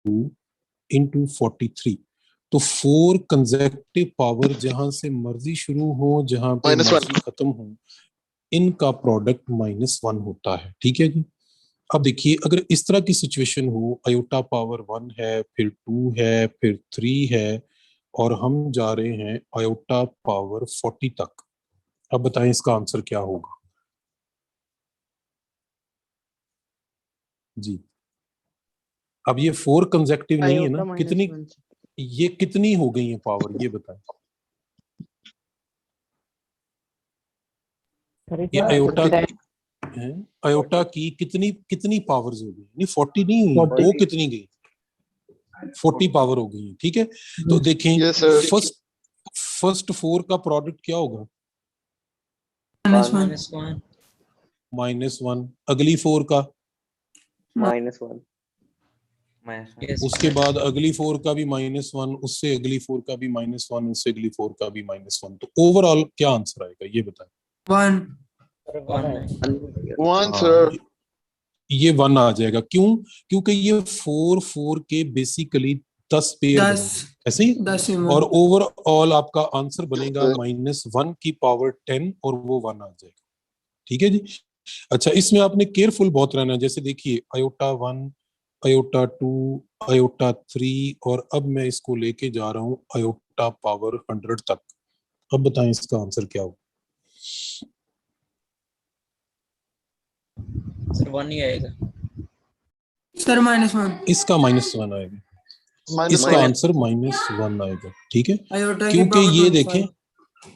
Into 43। तो 4 consecutive power जहां से मर्जी शुरू हो जहां पे -1 मर्जी खत्म हो, इनका प्रोडक्ट -1 होता है। ठीक है जी। अब देखिए, अगर इस तरह की सिचुएशन हो, आयोटा पावर 1 है, फिर 2 है, फिर 3 है, और हम जा रहे हैं आयोटा पावर 40 तक। अब बताएं इसका आंसर क्या होगा जी। अब ये 4 कंसेक्टिव नहीं है ना, आयोटा कितनी, -1 ये कितनी हो गई है पावर, ये बताएं। ये आयोटा है, आयोटा की कितनी कितनी पावर्स हो गई, नहीं 40 नहीं हुई, 40 वो कितनी गई, 40 पावर हो गई। ठीक है, तो देखें Yes, sir. फर्स्ट 4 का प्रोडक्ट क्या होगा, -1 -1। अगली 4 का, -1 उसके बाद अगली 4 का भी -1, उससे अगली 4 का भी -1, उससे अगली 4 का भी -1। तो ओवरऑल क्या आंसर आएगा, ये बताएं। 1, हाँ, sir. ये 1 आ जाएगा। क्यों? क्योंकि ये 4 के बेसिकली 10 पेयर बनेंगे, ऐसे ही, 10 और ओवरऑल आपका आंसर बनेगा -1 की पावर 10, और वो 1 आ जाएगा। ठीक है जी। अच्छा, इसमें आपने केयरफुल बहुत रहना है। जैसे देखिए, आयोटा 1, आयोटा 2, आयोटा 3, और अब मैं इसको लेके जा रहा हूँ आयोटा पावर 100 तक। अब बताएं इसका आंसर क्या हो। सर 1 ही आएगा सर -1 इसका -1 आएगा, इसका -1. आंसर -1 आएगा। ठीक है, आयोटा की क्योंकि पावर ये 25 देखें,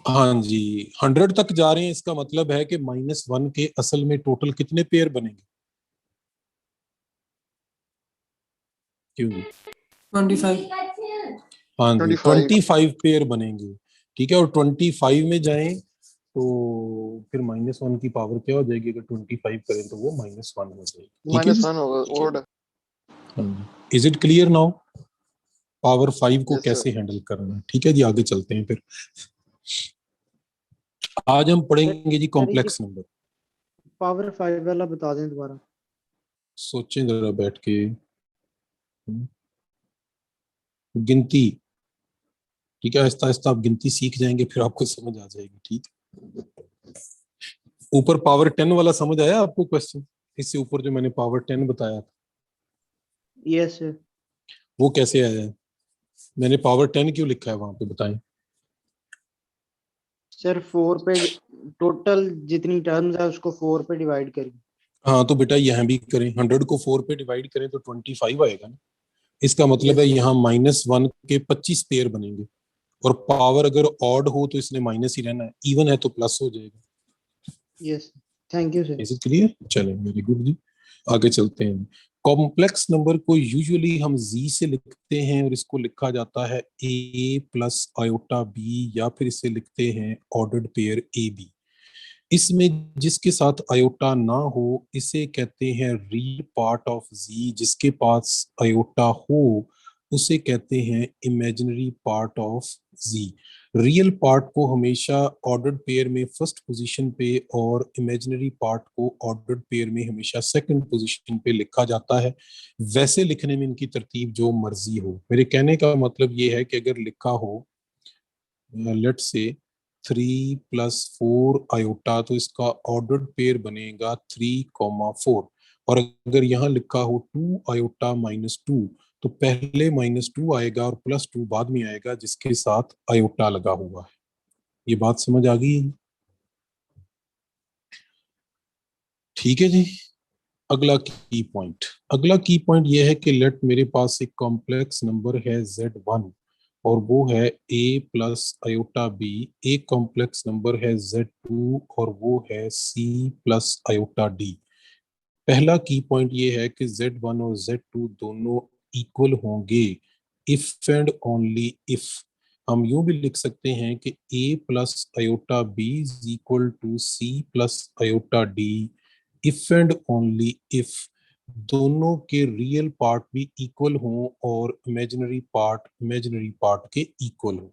हाँ जी, 100 तक जा रहे हैं, इसका मतलब है कि -1 के असल में टोटल कितने पेयर बनेंगे, क्यों जी? 25 हाँ जी, 25. 25 पेयर बनेंगे। ठीक है, और 25 में जाएं तो फिर -1 की पावर क्या हो जाएगी, अगर 25 करें तो वो -1 हो जाएगी। ठीक है, -1 होगा. Order. Is it clear now, power 5 को Yes, sir. कैसे हैंडल करना है। ठीक है जी, आगे चलते हैं फिर। आज हम पढ़ेंगे जी कॉम्प्लेक्स नंबर। पावर 5 वाला बता दें दोबारा। सोचें जरा बैठ के, गिनती। ठीक है, आहिस्ता आहिस्ता आप गिनती सीख जाएंगे, फिर आपको समझ आ जाएगी। ठीक, ऊपर पावर 10 वाला समझ आया आपको क्वेश्चन, इससे ऊपर जो मैंने पावर 10 बताया था, यस सर। वो कैसे आया है, मैंने पावर 10 क्यों लिखा है वहां पे, बताएं। सर 4 पे टोटल जितनी टर्म्स है उसको 4 पे डिवाइड करिए। हाँ, तो बेटा यहाँ भी करें, 100 को 4 पे डिवाइड करें तो 25 आएगा ना। इसका मतलब है यहाँ -1 के 25 पेयर बनेंगे, और पावर अगर ऑड हो तो इसने माइनस ही रहना है, इवन है तो प्लस हो जाएगा। Yes, thank you sir. Is it clear? चलें, वेरी गुड जी, आगे चलते हैं। कॉम्प्लेक्स नंबर को यूजुअली हम जी से लिखते हैं, और इसको लिखा जाता है ए प्लस आयोटा बी, या फिर इसे लिखते हैं ऑर्डर्ड पेयर ए बी। इसमें जिसके साथ आयोटा ना हो इसे कहते हैं रियल पार्ट ऑफ जी, जिसके पास आयोटा हो उसे कहते हैं imaginary part of z. Real part को हमेशा ऑर्डर्ड पेयर में फर्स्ट पोजीशन पे, और इमेजिनरी पार्ट को ऑर्डर्ड पेयर में हमेशा सेकंड पोजीशन पे लिखा जाता है। वैसे लिखने में इनकी तरतीब जो मर्जी हो। मेरे कहने का मतलब ये है कि अगर लिखा हो लेट से 3 + 4 आयोटा, तो इसका ऑर्डर्ड पेयर बनेगा 3, 4। और अगर यहाँ लिखा हो 2 आयोटा -2, तो पहले -2 आएगा और +2 बाद में आएगा, जिसके साथ आयोटा लगा हुआ है। ये बात समझ आ गई? ठीक है जी। अगला की पॉइंट ये है कि लेट मेरे पास एक कॉम्प्लेक्स नंबर है Z1, और वो है a प्लस आयोटा बी। एक कॉम्प्लेक्स नंबर है Z2, और वो है c प्लस आयोटा डी। पहला की पॉइंट ये है कि Z1 और Z2 दोनों इक्वल होंगे इफ एंड ओनली इफ। हम यूं भी लिख सकते हैं कि a plus iota B is equal to c plus iota D if and only if दोनों के रियल पार्ट भी इक्वल हों और इमेजिनरी पार्ट के इक्वल हो।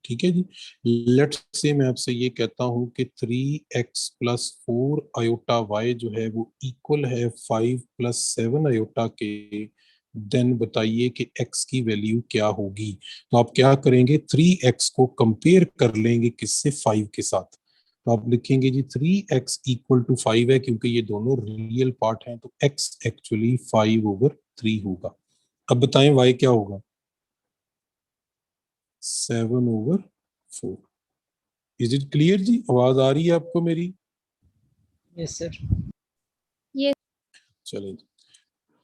ठीक है जी। लेट्स से मैं आपसे ये कहता हूं कि 3x + 4 आयोटा y जो है वो इक्वल है 5 + 7 आयोटा के, देन बताइए कि x की वैल्यू क्या होगी। तो आप क्या करेंगे, 3x को कंपेयर कर लेंगे किससे, 5 के साथ। तो आप लिखेंगे जी 3x इक्वल टू 5 है, क्योंकि ये दोनों रियल पार्ट हैं, तो x एक्चुअली 5/3 होगा। अब बताएं y क्या होगा, 7/4। इज इट क्लियर जी, आवाज आ रही है आपको मेरी? Yes sir. चलें जी।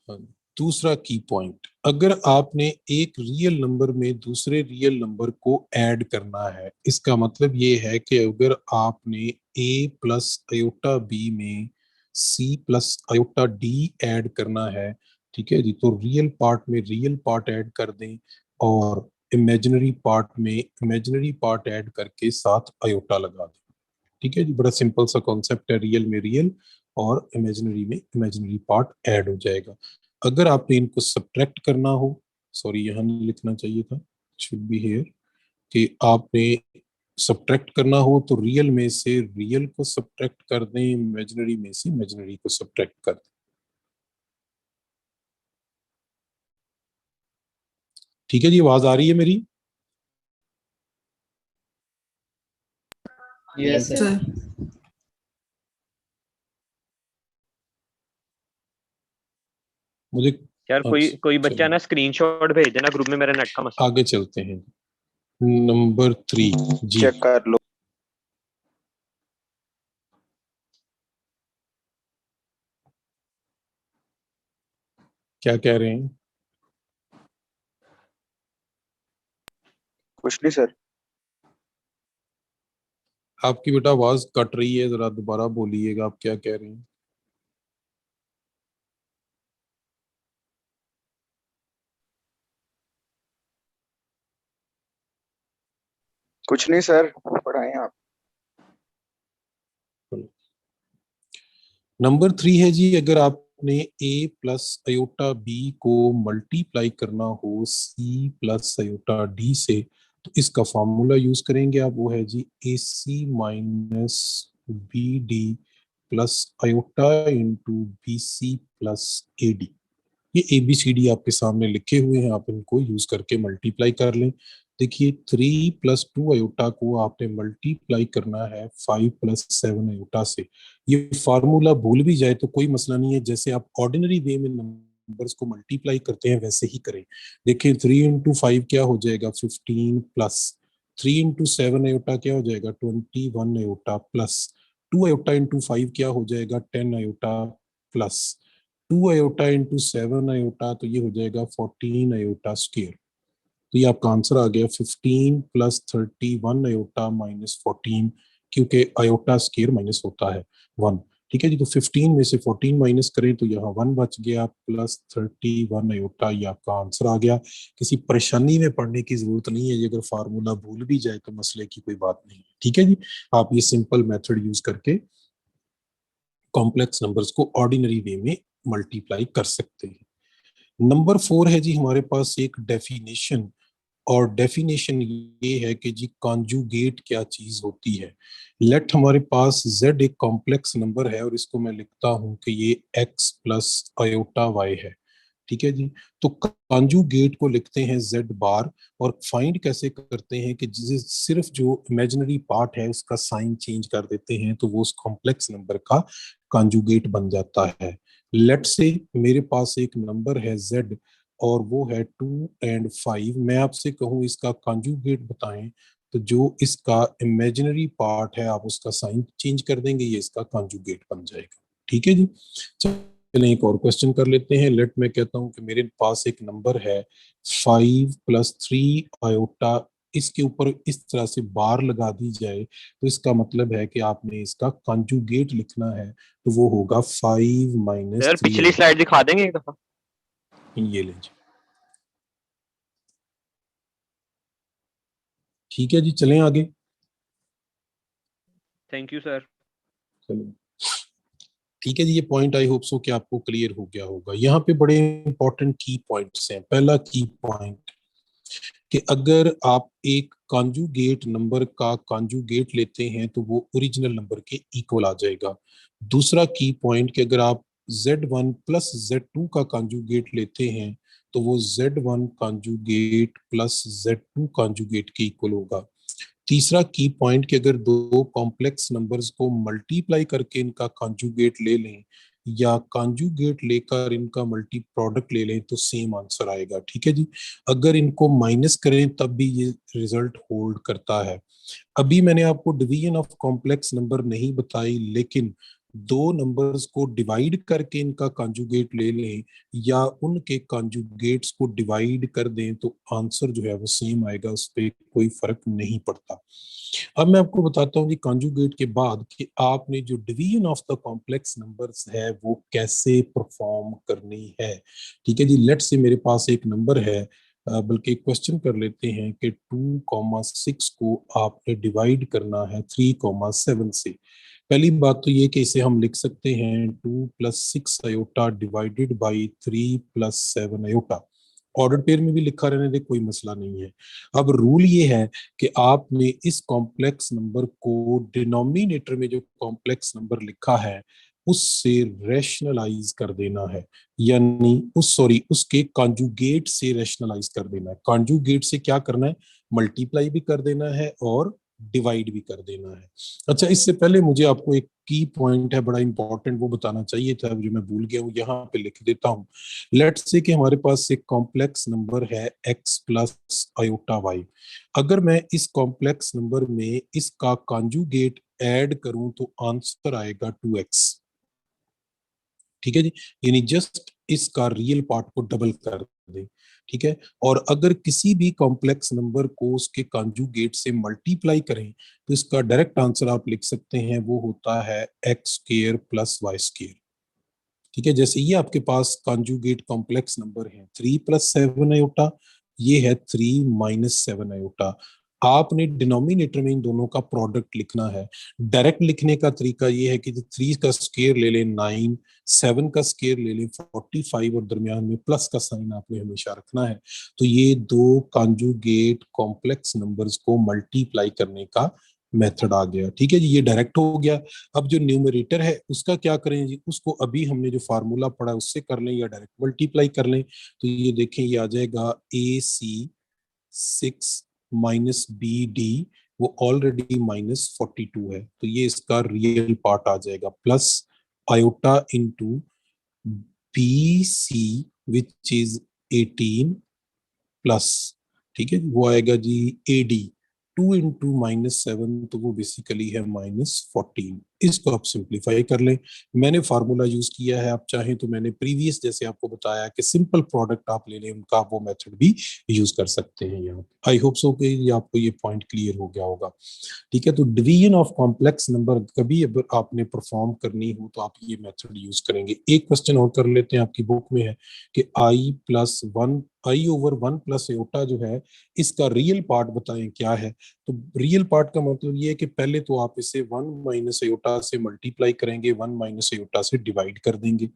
हाँ, दूसरा की पॉइंट, अगर आपने एक रियल नंबर में दूसरे रियल नंबर को ऐड करना है, इसका मतलब ये है कि अगर आपने a प्लस अयोटा b में c plus iota d add करना है, ठीक है जी, तो रियल पार्ट में रियल पार्ट ऐड कर दें और इमेजिनरी पार्ट में इमेजिनरी पार्ट ऐड करके साथ अयोटा लगा दें। ठीक है जी, बड़ा सिंपल सा कॉन्सेप्ट है, रियल में रियल और इमेजिनरी में इमेजिनरी पार्ट ऐड हो जाएगा। अगर आपने इनको सब्ट्रैक्ट करना हो, सॉरी यहाँ नहीं लिखना चाहिए था, शुड बी हियर, कि आपने सब्ट्रैक्ट करना हो तो रियल में से रियल को सब्ट्रैक्ट कर दें, इमेजिनरी में से इमेजिनरी को सब्ट्रैक्ट कर दें। ठीक है जी, आवाज आ रही है मेरी? Yes sir. मुझे यार कोई अच्छा, कोई बच्चा चलिए ना स्क्रीनशॉट भेज देना ग्रुप में, मेरा नेट का मसला। आगे चलते हैं। नंबर 3 जी, चेक कर लो। क्या कह रहे हैं? कुछ नहीं सर। आपकी बेटा आवाज कट रही है, जरा दोबारा बोलिएगा, आप क्या कह रहे हैं? कुछ नहीं सर, पढ़ाएं आप। नंबर 3 है जी, अगर आपने a प्लस अयोटा b को मल्टीप्लाई करना हो c प्लस अयोटा d से, तो इसका फॉर्मूला यूज करेंगे आप, वो है जी ac minus B D plus iota into B C plus A D. ये ABCD आपके सामने लिखे हुए हैं, आप इनको यूज करके मल्टीप्लाई कर लें। देखिए 3+2 अयोटा को आपने मल्टीप्लाई करना है 5+7 अयोटा से। ये फार्मूला भूल भी जाए तो कोई मसला नहीं है, जैसे आप ऑर्डिनरी वे में नंबर्स को मल्टीप्लाई करते हैं वैसे ही करें। देखिए 3 × 5 क्या हो जाएगा, 15 प्लस 3 × 7 अयोटा क्या हो जाएगा, 21 अयोटा प्लस 2 अयोटा इंटू 5 क्या हो जाएगा, 10 iota plus 2 iota into 7 iota, तो ये हो जाएगा 14 अयोटा स्क्वायर। तो ये आपका आंसर आ गया 15 प्लस 31 अयोटा माइनस 14, क्योंकि अयोटा स्क्वायर माइनस होता है 1। ठीक है जी, तो 15 में से 14 माइनस करें तो यहाँ 1 बच गया प्लस 31 अयोटा, ये आपका आंसर आ गया। किसी परेशानी में पढ़ने की जरूरत नहीं है, ये अगर फार्मूला भूल भी जाए तो मसले की कोई बात नहीं है। ठीक है जी, आप ये सिंपल मेथड यूज करके कॉम्प्लेक्स नंबर्स को ऑर्डिनरी वे में मल्टीप्लाई कर सकते हैं। नंबर 4 है जी हमारे पास एक डेफिनेशन, और डेफिनेशन ये है कि जी कॉन्जुगेट क्या चीज होती है। लेट हमारे पास z एक कॉम्प्लेक्स नंबर है और इसको मैं लिखता हूं कि ये x प्लस अयोटा y है। ठीक है जी, तो कॉन्जुगेट को लिखते हैं z बार, और फाइंड कैसे करते हैं कि सिर्फ जो इमेजिनरी पार्ट है उसका साइन चेंज कर देते हैं तो वो उस कॉम्प्लेक्स नंबर का कॉन्जुगेट बन जाता है। लेट से मेरे पास एक नंबर है z और वो है 2 और 5, मैं आपसे कहूँ इसका कॉन्जुगेट बताएं, तो जो इसका इमेजिनरी पार्ट है आप उसका साइन चेंज कर देंगे, ये इसका कॉन्जुगेट बन जाएगा। ठीक है जी, चलिए एक और क्वेश्चन कर लेते हैं। लेट मैं कहता हूं कि मेरे पास एक नंबर है 5+3 अयोटा, इसके ऊपर इस तरह से बार लगा दी जाए तो इसका मतलब है कि आपने इसका कॉन्जुगेट लिखना है, तो वो होगा 5 माइनस यार 3 पिछली स्लाइड दिखा देंगे एक दफा? ये ले जी। ठीक है जी, चलें आगे। Thank you sir. चलो ठीक है जी, ये पॉइंट आई होप सो कि आपको क्लियर हो गया होगा। यहाँ पे बड़े इंपॉर्टेंट की पॉइंट्स हैं। पहला की पॉइंट कि अगर आप एक कॉन्जुगेट नंबर का कॉन्जुगेट लेते हैं तो वो ओरिजिनल नंबर के इक्वल आ जाएगा। दूसरा की पॉइंट कि अगर आप Z1 प्लस Z2 का कॉन्जुगेट लेते हैं तो वो Z1 conjugate plus Z2 conjugate के इक्वल होगा। तीसरा की पॉइंट कि अगर दो कॉम्प्लेक्स नंबर्स को मल्टीप्लाई करके इनका कॉन्जुगेट ले लें या कॉन्जुगेट लेकर इनका मल्टी प्रोडक्ट ले लें तो सेम आंसर आएगा। ठीक है जी, अगर इनको माइनस करें तब भी ये रिजल्ट होल्ड करता है। अभी मैंने आपको डिवीजन ऑफ कॉम्प्लेक्स नंबर नहीं बताई, लेकिन दो नंबर्स को डिवाइड करके इनका कॉन्जुगेट ले लें या उनके कॉन्जुगेट्स को डिवाइड कर दें तो आंसर जो है वो सेम आएगा, उस पर कोई फर्क नहीं पड़ता। अब मैं आपको बताता हूँ जी कॉन्जुगेट के बाद कि आपने जो division of the complex numbers है वो कैसे परफॉर्म करनी है। ठीक है जी, लेट्स से मेरे पास एक नंबर है, बल्कि क्वेश्चन कर लेते हैं कि 2,6 को आपने डिवाइड करना है 3,7 से। पहली बात तो ये कि इसे हम लिख सकते हैं 2 + 6 iota divided by 3 + 7 iota. Order pair में भी लिखा रहने दे, कोई मसला नहीं है। अब रूल ये है कि आपने इस कॉम्प्लेक्स नंबर को डिनोमिनेटर में जो कॉम्प्लेक्स नंबर लिखा है उससे रैशनलाइज कर देना है, यानी उसके कॉन्जुगेट से रैशनलाइज कर देना है। कॉन्जुगेट से क्या करना है, मल्टीप्लाई भी कर देना है और डिवाइड भी कर देना है। अच्छा, इससे पहले मुझे आपको एक की पॉइंट है बड़ा इंपॉर्टेंट, वो बताना चाहिए था जो मैं भूल गया हूँ, यहाँ पे लिख देता हूँ। लेट्स से कि हमारे पास एक कॉम्प्लेक्स नंबर है x + अयोटा y। अगर मैं इस कॉम्प्लेक्स नंबर में इसका कॉन्जुगेट ऐड करूं तो आंसर आएगा 2x। ठीक है जी, यानी जस्ट इसका रियल पार्ट को डबल कर दें। ठीक है, और अगर किसी भी कॉम्प्लेक्स नंबर को उसके कॉन्जुगेट से मल्टीप्लाई करें तो इसका डायरेक्ट आंसर आप लिख सकते हैं, वो होता है x² + y²। ठीक है, जैसे ये आपके पास कॉन्जुगेट कॉम्प्लेक्स नंबर है 3 + 7 अयोटा, ये है 3 - 7 अयोटा। आपने डिनोमिनेटर में इन दोनों का प्रोडक्ट लिखना है। डायरेक्ट लिखने का तरीका ये है कि 3 का स्क्वायर ले लें 9, 7 का स्क्वायर ले लें 45 और दरमियान में प्लस का साइन आपने हमेशा रखना है। तो ये दो कॉन्जुगेट कॉम्प्लेक्स नंबर्स को मल्टीप्लाई करने का मेथड आ गया। ठीक है जी, ये डायरेक्ट हो गया। अब जो न्यूमरेटर है उसका क्या करें जी, उसको अभी हमने जो फार्मूला पढ़ा उससे कर लें या डायरेक्ट मल्टीप्लाई कर लें। तो ये देखें, ये आ जाएगा AC 6 - BD, वो ऑलरेडी -42 है, तो ये इसका रियल पार्ट आ जाएगा, plus iota into BC which is 18 plus, ठीक है, वो आएगा जी AD 2 × -7, तो वो बेसिकली है -14। इसको आप सिंप्लीफाई कर लें। मैंने फार्मूला यूज किया है, आप चाहें तो मैंने प्रीवियस जैसे आपको बताया कि सिंपल प्रोडक्ट आप ले लें, उनका वो मेथड भी यूज कर सकते हैं यहाँ। आई होप सो कि आपको ये पॉइंट क्लियर हो गया होगा। ठीक है, तो डिवीजन ऑफ कॉम्प्लेक्स नंबर कभी अगर आपने परफॉर्म करनी हो तो आप ये मेथड यूज करेंगे। एक क्वेश्चन और कर लेते हैं, आपकी बुक में है कि I/1 + अयोटा जो है इसका रियल पार्ट बताएं क्या है। तो रियल पार्ट का मतलब ये है कि पहले तो आप इसे 1 - अयोटा से मल्टीप्लाई करेंगे, 1 - अयोटा से डिवाइड कर देंगे।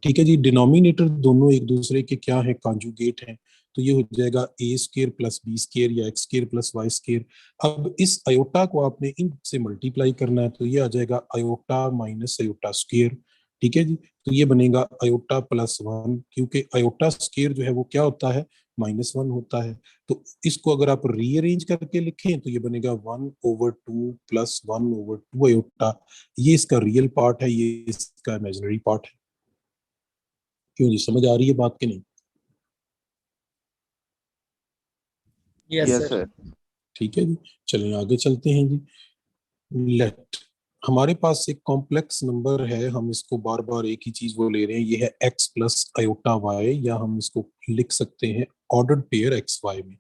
ठीक है जी, डिनोमिनेटर दोनों एक दूसरे के क्या है, कॉन्जुगेट हैं, तो ये हो जाएगा A² + B² या x² + y²। अब इस अयोटा को आपने इन से मल्टीप्लाई करना है, तो ये आ जाएगा अयोटा - अयोटा स्क्वायर। ठीक है जी, तो ये बनेगा अयोटा +1, क्योंकि अयोटा स्क्वायर जो है वो क्या होता है, -1 होता है। तो इसको अगर आप रीअरेंज करके लिखें तो ये बनेगा 1/2 + 1/2 अयोटा। ये इसका रियल पार्ट है, ये इसका इमेजिनरी पार्ट है। क्यों जी, समझ आ रही है बात कि नहीं? Yes, yes sir. सर। ठीक है जी, चलिए आगे चलते हैं जी। लेट, हमारे पास एक कॉम्प्लेक्स नंबर है, हम इसको बार बार एक ही चीज वो ले रहे हैं, ये है x + अयोटा y, या हम इसको लिख सकते हैं ऑर्डर्ड पेयर x y में।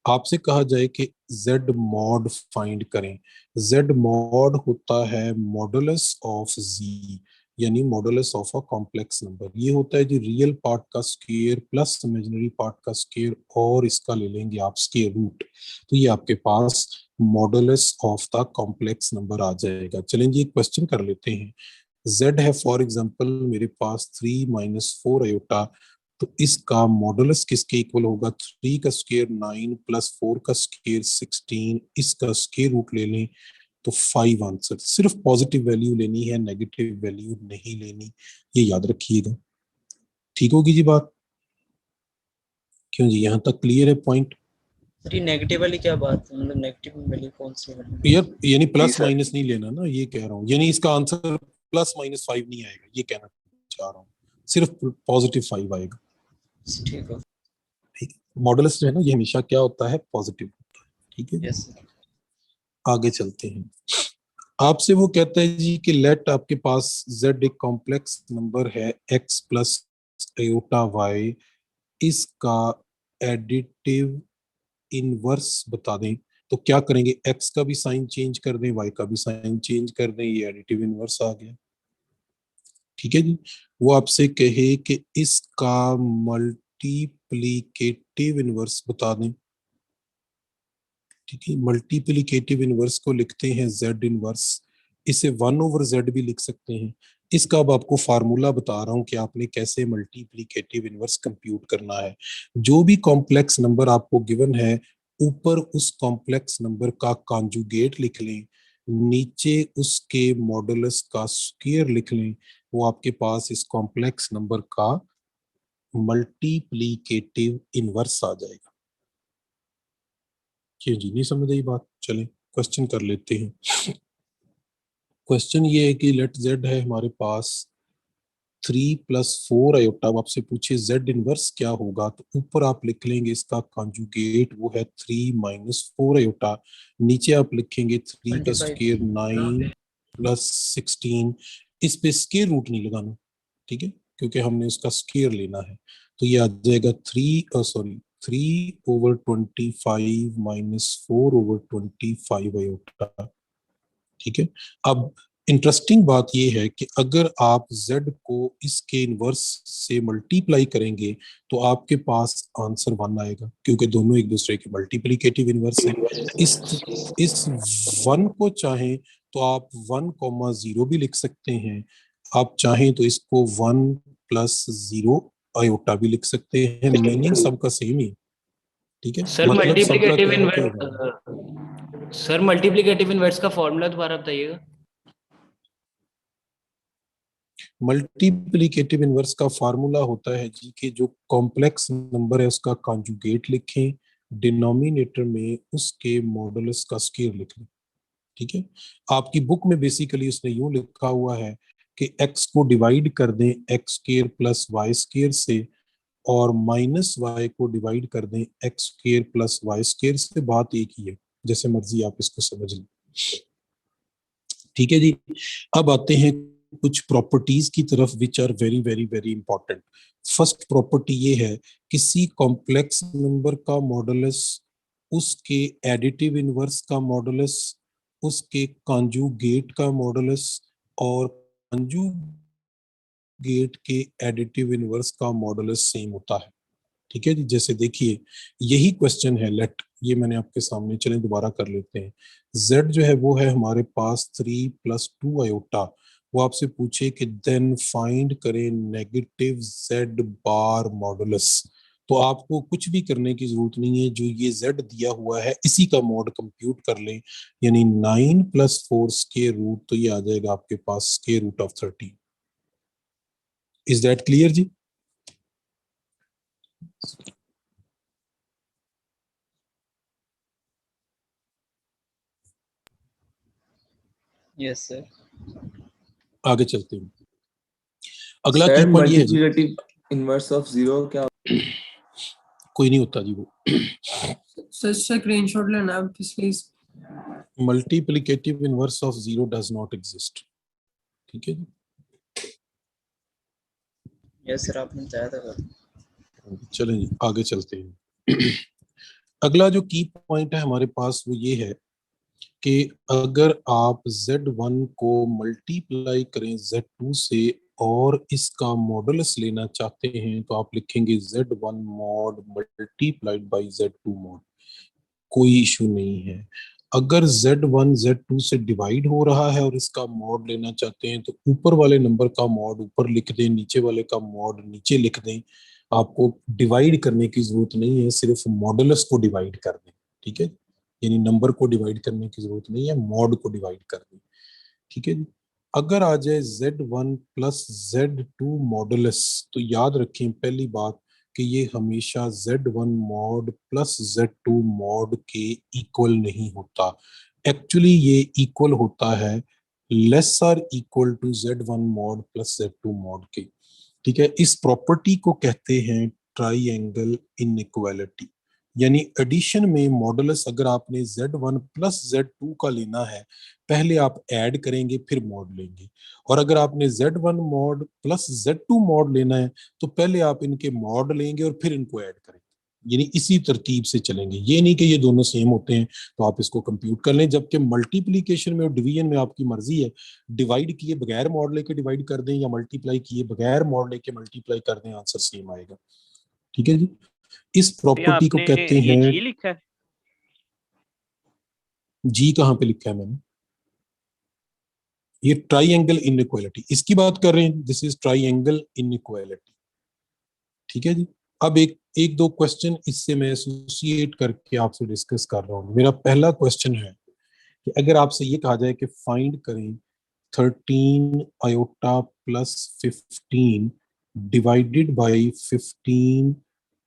आपसे कहा जाए कि z मॉड फाइंड करें। z मॉड होता है मॉडुलस ऑफ z, यानी modulus of a complex number. ये होता है जी रियल पार्ट का स्क्वायर प्लस इमेजिनरी पार्ट का स्क्वायर, और इसका ले लेंगे आप स्क्वायर रूट, तो ये आपके पास modulus of the complex number आ जाएगा। चलें जी, एक क्वेश्चन कर लेते हैं। z है फॉर एग्जांपल मेरे पास 3 - 4 अयोटा, तो इसका मॉडुलस किसके इक्वल होगा, 3 का स्क्वायर 9 + 4 का स्क्वायर 16, इसका स्क्वायर रूट ले लें तो 5 आंसर। सिर्फ पॉजिटिव वैल्यू लेनी है, नेगेटिव वैल्यू नहीं लेनी, ये याद रखिएगा। ठीक होगी जी बात? क्यों जी, यहाँ तक क्लियर है पॉइंट? सर ये नेगेटिव वाली क्या बात है, मतलब नेगेटिव वाली कौन सी है? यार यानी प्लस सर। माइनस नहीं लेना ना, ये कह रहा हूँ, यानी इसका आंसर +-5 नहीं आएगा, ये कहना चाह रहा हूँ, सिर्फ +5 आएगा। ठीक है। ठीक है, मॉडुलस जो है ना ये हमेशा क्या होता है, पॉजिटिव होता है। ठीक है, यस सर। आगे चलते हैं। आपसे वो कहता है जी कि लेट आपके पास z एक कॉम्प्लेक्स नंबर है x प्लस आयोटा y, इसका एडिटिव इनवर्स बता दें। तो क्या करेंगे, x का भी साइन चेंज कर दें, y का भी साइन चेंज कर दें, ये एडिटिव इनवर्स आ गया। ठीक है जी, वो आपसे कहे कि इसका मल्टीप्लिकेटिव इनवर्स बता दें। ठीक है, मल्टीप्लिकेटिव इनवर्स को लिखते हैं z इनवर्स, इसे 1/z भी लिख सकते हैं। इसका अब आपको फार्मूला बता रहा हूं कि आपने कैसे मल्टीप्लिकेटिव इनवर्स कंप्यूट करना है। जो भी कॉम्प्लेक्स नंबर आपको गिवन है, ऊपर उस कॉम्प्लेक्स नंबर का कॉन्जुगेट लिख लें, नीचे उसके मॉडुलस का स्क्वायर लिख लें, वो आपके पास इस कॉम्प्लेक्स नंबर का मल्टीप्लिकेटिव इनवर्स आ जाएगा। क्यों जी, नहीं समझ आई बात? चलें क्वेश्चन कर लेते हैं। क्वेश्चन ये है कि लेट z है हमारे पास 3 + 4 आयोटा, आपसे पूछे z इनवर्स क्या होगा, तो ऊपर आप लिख लेंगे इसका कॉन्जुगेट, वो है 3 - 4 आयोटा, नीचे आप लिखेंगे 3 का 25। स्क्वायर 9 + 16, इस पे स्क्वायर रूट नहीं लगाना, ठीक है, क्योंकि हमने उसका स्क्वायर लेना है। तो ये आ जाएगा 3/25 - 4/25 आयोटा। ठीक है, अब इंटरेस्टिंग बात ये है कि अगर आप z को इसके इनवर्स से मल्टीप्लाई करेंगे तो आपके पास आंसर 1 आएगा, क्योंकि दोनों एक दूसरे के मल्टीप्लिकेटिव इनवर्स हैं। इस 1 को चाहें तो आप 1,0 भी लिख सकते हैं, आप चाहें तो इसको 1 + 0 आयोटा भी लिख सकते हैं, मीनिंग सबका सेम ही। ठीक है, सर मतलब सबका मल्टीप्लिकेटिव क्या है कि इनवर्स, सर मल्टीप्लिकेटिव इनवर्स का फॉर्मूला दोबारा बताइएगा। मल्टीप्लिकेटिव इनवर्स का फार्मूला होता है जी कि जो कॉम्प्लेक्स नंबर है उसका कॉन्जुगेट लिखें, डिनोमिनेटर में उसके मॉडुलस का स्क्वायर लिख लें। ठीक है, आपकी बुक में बेसिकली उसने यूं लिखा हुआ है कि x को डिवाइड कर दें x² + y² से, और -y को डिवाइड कर दें x² + y² से, बात एक ही है, जैसे मर्जी आप इसको समझ लें। ठीक है जी, अब आते हैं कुछ प्रॉपर्टीज की तरफ which are very very very important. First property ये है, किसी कॉम्प्लेक्स नंबर का मॉडुलस उसके एडिटिव इनवर्स का मॉडुलस, उसके कॉन्जुगेट का मॉडुलस और कॉन्जुगेट के एडिटिव इनवर्स का मॉडुलस सेम होता है। ठीक है जी, जैसे देखिए यही क्वेश्चन है, लेट ये मैंने आपके सामने, चलें दोबारा कर लेते हैं। z जो है वो है हमारे पास 3 + 2 आयोटा, वो आपसे पूछे कि देन फाइंड करें नेगेटिव z बार मॉडुलस, तो आपको कुछ भी करने की जरूरत नहीं है, जो ये z दिया हुआ है इसी का मॉड कंप्यूट कर लें, यानी 9 + 4 स्क्वायर रूट, तो ये आ जाएगा आपके पास square root of 13। Is that clear जी? Yes sir. आगे चलते हैं। अगला की सर पॉइंट ये है जी, मल्टीप्लिकेटिव इनवर्स ऑफ जीरो क्या? कोई नहीं होता जी वो। सर स्क्रीनशॉट लेना है please. Multiplicative inverse of 0 does not exist. ठीक है जी, यस सर, आपने बताया था सर। चलें जी आगे चलते हैं। अगला जो की पॉइंट है हमारे पास वो ये है कि अगर आप z1 को मल्टीप्लाई करें z2 से और इसका मॉडुलस लेना चाहते हैं, तो आप लिखेंगे z1 mod multiplied by z2 mod, कोई इशू नहीं है। अगर z1 z2 से डिवाइड हो रहा है और इसका मॉड लेना चाहते हैं, तो ऊपर वाले नंबर का मॉड ऊपर लिख दें, नीचे वाले का मॉड नीचे लिख दें, आपको डिवाइड करने की जरूरत नहीं है, सिर्फ मॉडुलस को डिवाइड कर दें। ठीक है, यानी नंबर को डिवाइड करने की जरूरत नहीं है, मॉड को डिवाइड कर दें। ठीक है जी, अगर आ जाए z1 + z2 मॉडुलस, तो याद रखें पहली बात कि ये हमेशा Z1 mod plus Z2 mod के इक्वल नहीं होता। एक्चुअली ये इक्वल होता है less or equal to Z1 mod plus Z2 mod के। ठीक है, इस प्रॉपर्टी को कहते हैं ट्राइएंगल इनइक्वालिटी। यानी एडिशन में मॉडुलस अगर आपने Z1 प्लस Z2 का लेना है, पहले आप ऐड करेंगे फिर मॉड लेंगे, और अगर आपने Z1 mod plus Z2 mod लेना है तो पहले आप इनके मॉड लेंगे और फिर इनको ऐड करेंगे। यानी इसी तरतीब से चलेंगे, ये नहीं कि ये दोनों सेम होते हैं तो आप इसको कंप्यूट कर लें। जबकि मल्टीप्लीकेशन में और डिवीजन में आपकी मर्जी है, डिवाइड किए बगैर मॉड लेके डिवाइड कर दें या मल्टीप्लाई किए बगैर मॉड लेके मल्टीप्लाई कर दें, आंसर सेम आएगा। ठीक है जी, इस प्रॉपर्टी को कहते ये हैं। जी लिखा है? जी कहाँ पे लिखा है मैंने? ये ट्राइएंगल इनइक्वालिटी इसकी बात कर रहे हैं, दिस इज ट्राइएंगल इनइक्वालिटी। ठीक है जी, अब एक दो क्वेश्चन इससे मैं एसोसिएट करके आपसे डिस्कस कर रहा हूं। मेरा पहला क्वेश्चन है कि अगर आपसे ये कहा जाए कि फाइंड करें 13 iota plus 15 divided by 15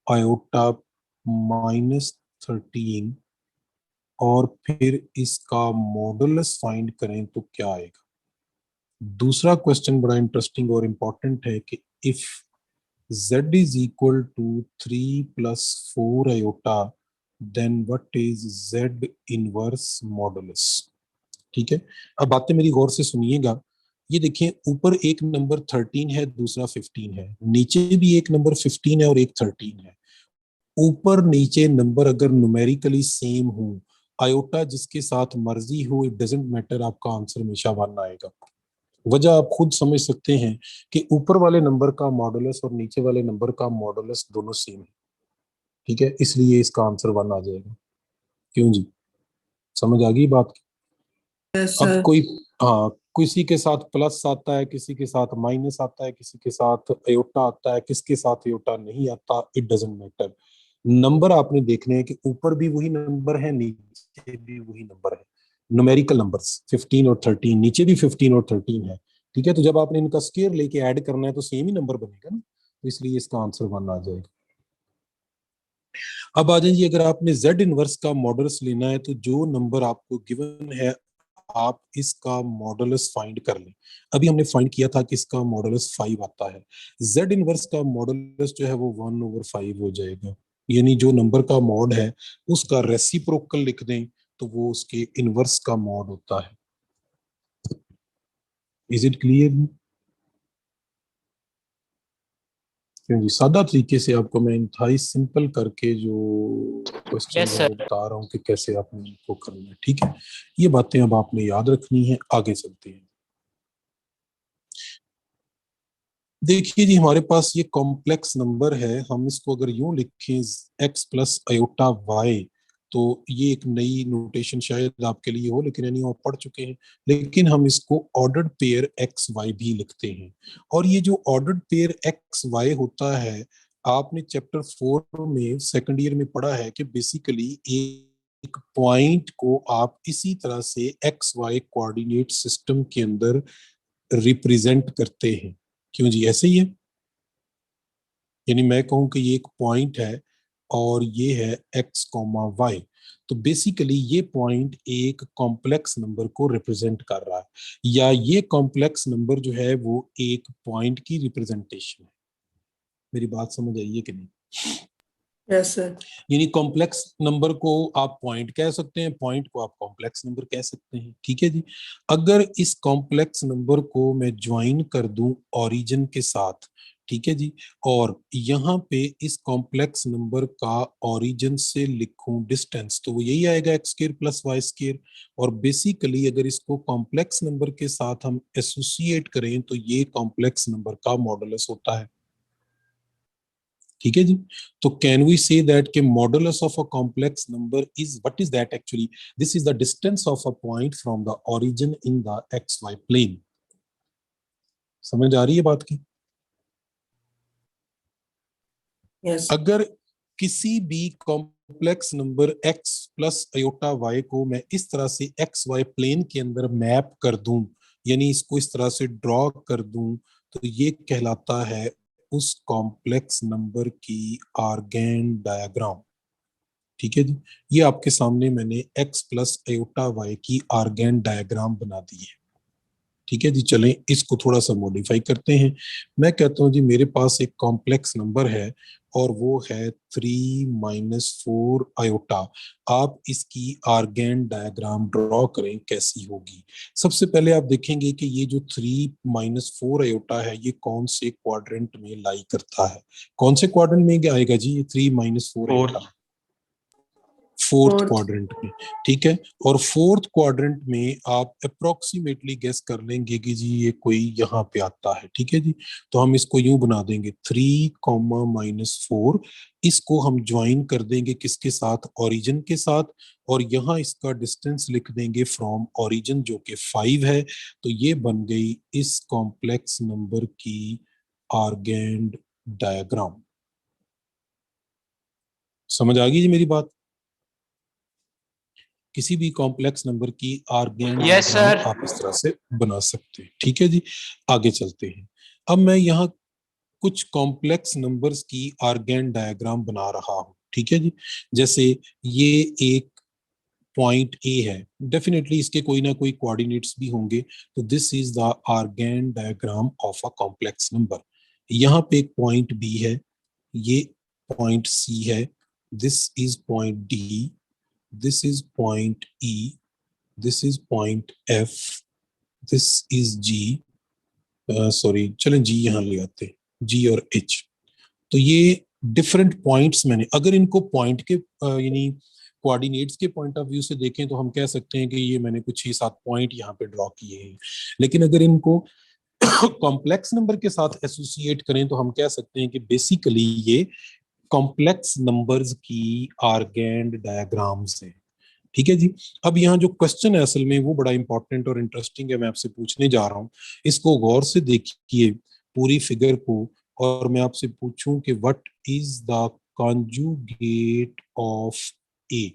iota minus 13 और फिर इसका मॉडुलस फाइंड करें तो क्या आएगा। दूसरा क्वेश्चन बड़ा इंटरेस्टिंग और इंपॉर्टेंट है कि if z is equal to 3 plus 4 iota then what is z inverse modulus। ठीक है, अब बातें मेरी गौर से सुनिएगा। ये देखें, ऊपर एक नंबर 13 है, दूसरा 15 है, नीचे भी एक नंबर 15 है और एक 13 है। ऊपर नीचे नंबर अगर न्यूमेरिकली सेम हो, आयोटा जिसके साथ मर्जी हो, इट डजंट मैटर, आपका आंसर हमेशा 1 आएगा। वजह आप खुद समझ सकते हैं कि ऊपर वाले नंबर का मॉडुलस और नीचे वाले नंबर का मॉडुलस दोनों सेम है। ठीक है, इसलिए इसका आंसर 1 आ जाएगा। क्यों जी, समझ आ गई बात? Yes, अब sir. कोई हाँ, किसी के साथ प्लस आता है, किसी के साथ माइनस आता है, किसी के साथ अयोटा आता है, किसके साथ अयोटा नहीं आता, इट डजंट मैटर। नंबर आपने देखने हैं कि ऊपर भी वही नंबर है, नीचे भी वही नंबर है। न्यूमेरिकल नंबर्स 15 और 13, नीचे भी 15 और 13 है। ठीक है, तो जब आपने इनका स्क्वायर लेके ऐड करना है तो सेम ही नंबर बनेगा ना, तो इसलिए इसका आंसर 1 आ जाएगा। अब आ जाए जी, अगर आपने Z इनवर्स का मॉडुलस लेना है तो जो नंबर आपको गिवन है आप इसका मॉडुलस फाइंड कर लें। अभी हमने फाइंड किया था कि इसका मॉडुलस 5 आता है। Z इनवर्स का मॉडुलस जो है वो 1/5 हो जाएगा। यानी जो नंबर का मॉड है उसका रेसिप्रोकल लिख दें तो वो उसके इनवर्स का मॉड होता है। Is it clear? क्यों जी, सादा तरीके से आपको मैं इंतहाई सिंपल करके जो क्वेश्चन Yes, है sir. वो बता रहा हूँ कि कैसे आपने इनको करना है। ठीक है, ये बातें अब आपने याद रखनी है। आगे चलते हैं। देखिए जी, हमारे पास ये कॉम्प्लेक्स नंबर है, हम इसको अगर यूं लिखें x प्लस अयोटा वाई, तो ये एक नई नोटेशन शायद आपके लिए हो, लेकिन यानी आप पढ़ चुके हैं। लेकिन हम इसको ऑर्डर्ड पेयर एक्स वाई भी लिखते हैं। और ये जो ऑर्डर्ड पेयर एक्स वाई होता है, आपने चैप्टर 4 में सेकंड ईयर में पढ़ा है कि बेसिकली एक पॉइंट को आप इसी तरह से एक्स वाई कोऑर्डिनेट सिस्टम के अंदर रिप्रेजेंट करते हैं। क्यों जी, ऐसे ही है। यानी मैं कहूं कि ये एक पॉइंट है और ये है x, y, तो बेसिकली ये पॉइंट एक कॉम्प्लेक्स नंबर को रिप्रेजेंट कर रहा है, या ये कॉम्प्लेक्स नंबर जो है वो एक पॉइंट की रिप्रेजेंटेशन है। मेरी बात समझ आई है कि नहीं? Yes, sir. यानी कॉम्प्लेक्स नंबर को आप पॉइंट कह सकते हैं, पॉइंट को आप कॉम्प्लेक्स नंबर कह सकते हैं। ठीक है जी, अगर इस कॉम्प्लेक्स नंबर को मैं ज्वाइन कर दूं ओरिजिन के साथ, ठीक है जी, और यहाँ पे इस कॉम्प्लेक्स नंबर का ओरिजिन से लिखूं डिस्टेंस, तो वो यही आएगा x square plus Y square. और बेसिकली अगर इसको कॉम्प्लेक्स नंबर के साथ हम एसोसिएट करें तो ये कॉम्प्लेक्स नंबर का मॉडुलस होता है। ठीक है जी, तो कैन वी से दैट के modulus of a complex number is, what is that actually? This is the distance of a point from the origin in the X Y plane. समझ आ रही है बात की? Yes. अगर किसी भी complex number x plus iota y को मैं इस तरह से एक्स वाई प्लेन के अंदर मैप कर दूं, यानी इसको इस तरह से ड्रॉ कर दूं, तो ये कहलाता है उस कॉम्प्लेक्स नंबर की आर्गेन डायग्राम। ठीक है जी, ये आपके सामने मैंने x प्लस आयोटा y की आर्गेन डायग्राम बना दी है। ठीक है जी, चलें इसको थोड़ा सा मॉडिफाई करते हैं। मैं कहता हूं जी मेरे पास एक कॉम्प्लेक्स नंबर है और वो है 3-4 आयोटा। आप इसकी आर्गेन डायग्राम ड्रॉ करें कैसी होगी। सबसे पहले आप देखेंगे कि ये जो 3-4 आयोटा है ये कौन से क्वाड्रेंट में लाई करता है। कौन से क्वाड्रेंट में आएगा जी ये 3-4 आयोटा? Fourth Fourth. क्वाड्रेंट में। ठीक है, और फोर्थ क्वाड्रेंट में आप अप्रोक्सीमेटली गेस कर लेंगे कि जी ये कोई यहाँ पे आता है। ठीक है जी, तो हम इसको यूं बना देंगे 3, -4, इसको हम ज्वाइन कर देंगे किसके साथ? ओरिजिन के साथ, और यहाँ इसका डिस्टेंस लिख देंगे फ्रॉम ओरिजिन जो कि 5 है। तो ये बन गई इस कॉम्प्लेक्स नंबर की आर्गेन डायग्राम। समझ आ गई जी मेरी बात? किसी भी कॉम्प्लेक्स नंबर की आर्गेन Yes, डायग्राम sir. आप इस तरह से बना सकते हैं। ठीक है जी, आगे चलते हैं। अब मैं यहाँ कुछ कॉम्प्लेक्स नंबर्स की आर्गेन डायग्राम बना रहा हूँ। ठीक है जी, जैसे ये एक पॉइंट ए है, डेफिनेटली इसके कोई ना कोई कोऑर्डिनेट्स भी होंगे। तो this is the argan diagram of a complex number. यहाँ पे एक पॉइंट बी है, ये पॉइंट सी है, this is point D, this is point E, this is point F, this is G, sorry चलें G यहाँ ले आते हैं, G और H। तो ये डिफरेंट पॉइंट्स मैंने, अगर इनको पॉइंट के यानी कोऑर्डिनेट्स के पॉइंट ऑफ व्यू से देखें तो हम कह सकते हैं कि ये मैंने कुछ 6-7 पॉइंट यहाँ पे ड्रॉ किए हैं। लेकिन अगर इनको कॉम्प्लेक्स नंबर के साथ एसोसिएट करें तो हम कह सकते हैं कि बेसिकली ये कॉम्प्लेक्स नंबर्स की आर्गेन डायग्राम्स हैं। ठीक है जी, अब यहाँ जो क्वेश्चन है असल में वो बड़ा इंपॉर्टेंट और इंटरेस्टिंग है, मैं आपसे पूछने जा रहा हूँ। इसको गौर से देखिए पूरी फिगर को, और मैं आपसे पूछूं कि what is the conjugate of A,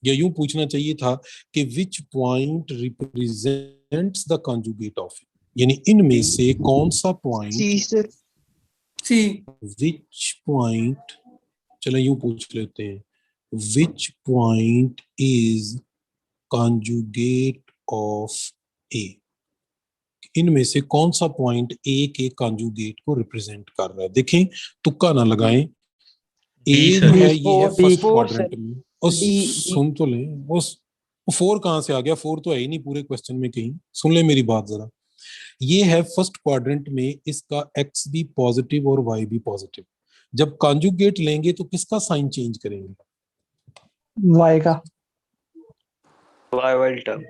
या यूं पूछना चाहिए था कि which point represents the conjugate of A, यानी इनमें से कौन सा point, C sir. C. Which point, चलो यूं पूछ लेते हैं, which point is conjugate of A, इनमें से कौन सा पॉइंट A के conjugate को रिप्रेजेंट कर रहा है। देखें तुक्का ना लगाएं, A जो है ये है फर्स्ट क्वाड्रेंट में, और सुन तो लें, वो 4 कहां से आ गया? 4 तो है ही नहीं पूरे क्वेश्चन में कहीं। सुन ले मेरी बात जरा, ये है फर्स्ट क्वाड्रेंट में, इसका x भी पॉजिटिव और y भी पॉजिटिव। जब कॉन्जुगेट लेंगे तो किसका साइन चेंज करेंगे? वाई का। वाई टर्म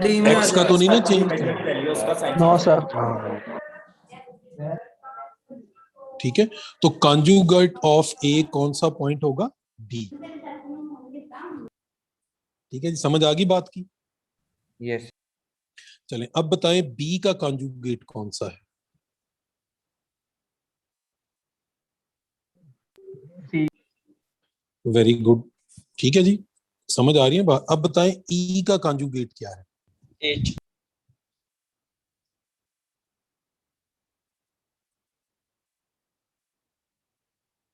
D में x का तो नहीं ना चेंज करना। No sir. ठीक है, तो कॉन्जुगेट ऑफ ए कौन सा पॉइंट होगा? डी। ठीक है जी, समझ आ गई बात की? यस। चलें अब बताएं बी का कॉन्जुगेट कौन सा है? वेरी गुड, ठीक है जी, समझ आ रही है बात। अब बताएं ई का कॉन्जुगेट क्या है? H.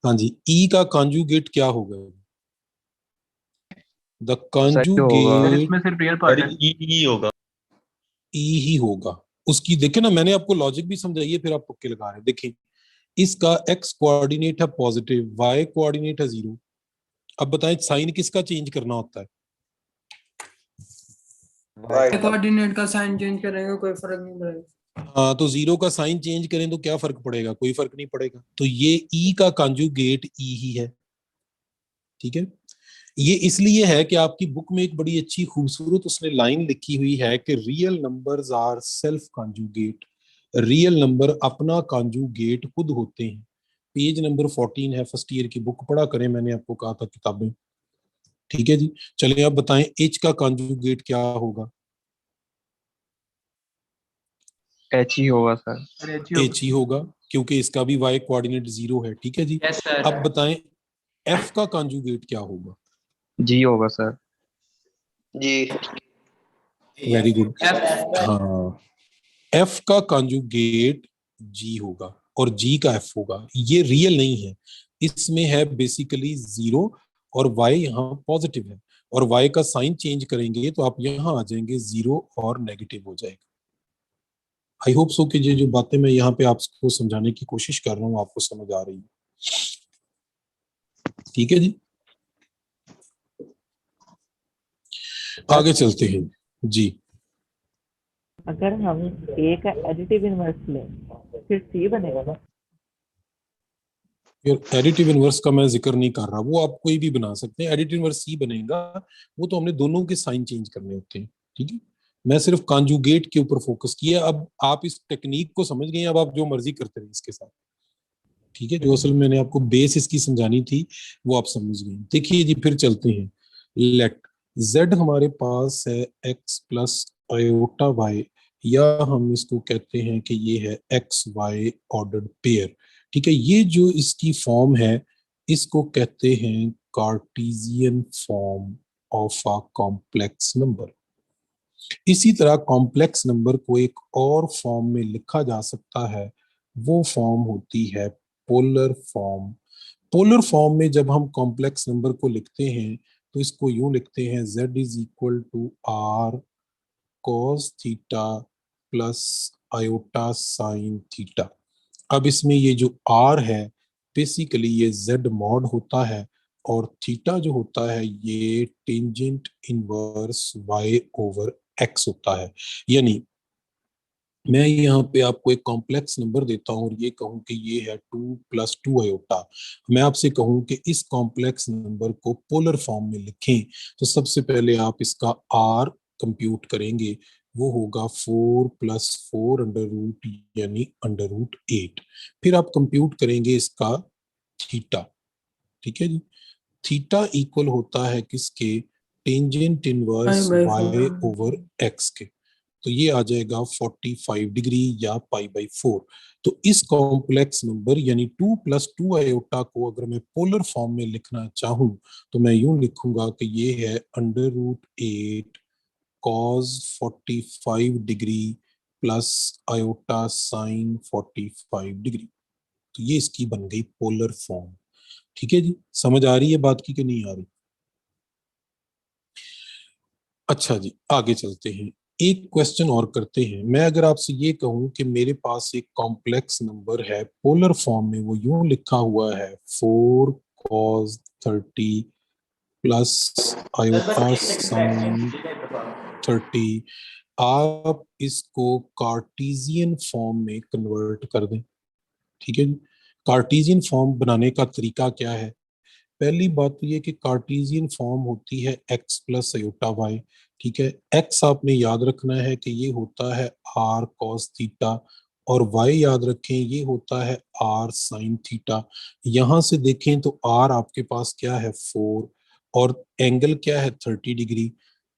हाँ जी, ई का कॉन्जुगेट क्या होगा? द कॉन्जुगेट इसमें सिर्फ रियल पार्ट है। E होगा। ई ही होगा उसकी। देखें ना, मैंने आपको लॉजिक भी समझाइए, फिर आप तुक्के लगा रहे हैं। देखें, इसका एक्स कोऑर्डिनेट है पॉजिटिव, वाई कोऑर्डिनेट है 0। अब बताएं साइन किसका चेंज करना होता है? कोऑर्डिनेट का साइन चेंज करेंगे कोई फर्क नहीं पड़ेगा। हाँ, तो 0 का साइन चेंज करें तो क्या फर्क पड़ेगा? कोई फर्क नहीं पड़ेगा। तो ये ई का कॉन्जुगेट ई ही है। ठीक है, ये इसलिए है कि आपकी बुक में एक बड़ी अच्छी खूबसूरत उसने लाइन लिखी हुई है कि real numbers are self conjugate. Real number अपना कॉन्जुगेट खुद होते हैं। पेज नंबर 14 है, फर्स्ट ईयर की बुक पढ़ा करें, मैंने आपको कहा था किताबें। ठीक है जी, चलिए अब बताएं एच का कॉन्जुगेट क्या होगा? एच ही होगा सर। एच ही होगा, क्योंकि इसका भी वाई कोऑर्डिनेट 0 है। ठीक है जी, Yes, sir. अब बताएं एफ का कॉन्जुगेट क्या होगा? जी होगा सर। जी। Very good. F. हाँ, एफ का कॉन्जुगेट जी होगा और जी का एफ होगा। ये रियल नहीं है, इसमें है बेसिकली 0 और y यहाँ पॉजिटिव है, और y का साइन चेंज करेंगे तो आप यहाँ आ जाएंगे 0 और नेगेटिव हो जाएगा। आई होप सो कि ये जो बातें मैं यहाँ पे आपको समझाने की कोशिश कर रहा हूँ आपको समझ आ रही है। ठीक है जी, आगे चलते हैं जी। अगर हम ए का एडिटिव इनवर्स लें फिर सी बनेगा ना? फिर एडिटिव इनवर्स का मैं जिक्र नहीं कर रहा, वो आप कोई भी बना सकते हैं। एडिटिव इनवर्स सी बनेगा, वो तो हमने दोनों के साइन चेंज करने होते हैं। ठीक है, मैं सिर्फ कॉन्जुगेट के ऊपर फोकस किया। अब आप इस टेक्निक को समझ गए, अब आप जो मर्जी करते रहे इसके साथ। ठीक है, जो असल मैंने आपको बेस इसकी समझानी थी वो आप समझ गए। देखिए जी, फिर चलते हैं। लेट z हमारे पास है x प्लस आयोटा y, या हम इसको कहते हैं कि ये है एक्स वाई ऑर्डर्ड पेयर। ठीक है, ये जो इसकी फॉर्म है इसको कहते हैं Cartesian form of a complex number. इसी तरह कॉम्प्लेक्स नंबर को एक और फॉर्म में लिखा जा सकता है, वो फॉर्म होती है पोलर फॉर्म। पोलर फॉर्म में जब हम कॉम्प्लेक्स नंबर को लिखते हैं तो इसको यूं लिखते हैं z is equal to R cos theta plus iota sine theta. अब इसमें ये जो r है बेसिकली ये z मॉड होता है, और थीटा जो होता है ये tangent inverse y over x होता है। यानी मैं यहाँ पे आपको एक कॉम्प्लेक्स नंबर देता हूँ और ये कहूँ कि ये है 2 प्लस 2 आयोटा। मैं आपसे कहूँ कि इस कॉम्प्लेक्स नंबर को पोलर फॉर्म में लिखें, तो सबसे पहले आप इसका r कंप्यूट करेंगे, वो होगा 4 प्लस 4 अंडर रूट यानी अंडर रूट 8। फिर आप कंप्यूट करेंगे इसका थीटा। ठीक है जी, थीटा इक्वल होता है किसके? Tangent inverse Pi by y 4. Over x के। तो ये आ जाएगा 45 डिग्री या पाई बाई 4। तो इस कॉम्प्लेक्स नंबर यानी 2 प्लस 2 आयोटा को अगर मैं पोलर फॉर्म में लिखना चाहूं तो मैं यूं लिखूंगा कि ये है under root 8 cos 45 degree plus iota sine 45 degree. तो ये इसकी बन गई पोलर फॉर्म। ठीक है जी, समझ आ रही है बात की कि नहीं आ रही? अच्छा जी, आगे चलते हैं, एक क्वेश्चन और करते हैं। मैं अगर आपसे ये कहूं कि मेरे पास एक कॉम्प्लेक्स नंबर है पोलर फॉर्म में, वो यूं लिखा हुआ है 4 cos 30 प्लस आयोटा साइन 30, आप इसको कार्टेशियन फॉर्म में कन्वर्ट कर दें। ठीक है जी, कार्टेशियन फॉर्म बनाने का तरीका क्या है? पहली बात तो ये कि कार्टेशियन फॉर्म होती है x प्लस आयोटा वाई। ठीक है, x आपने याद रखना है कि ये होता है r cos थीटा, और y याद रखें ये होता है r sin थीटा। यहां से देखें तो r आपके पास क्या है 4, और एंगल क्या है 30 डिग्री।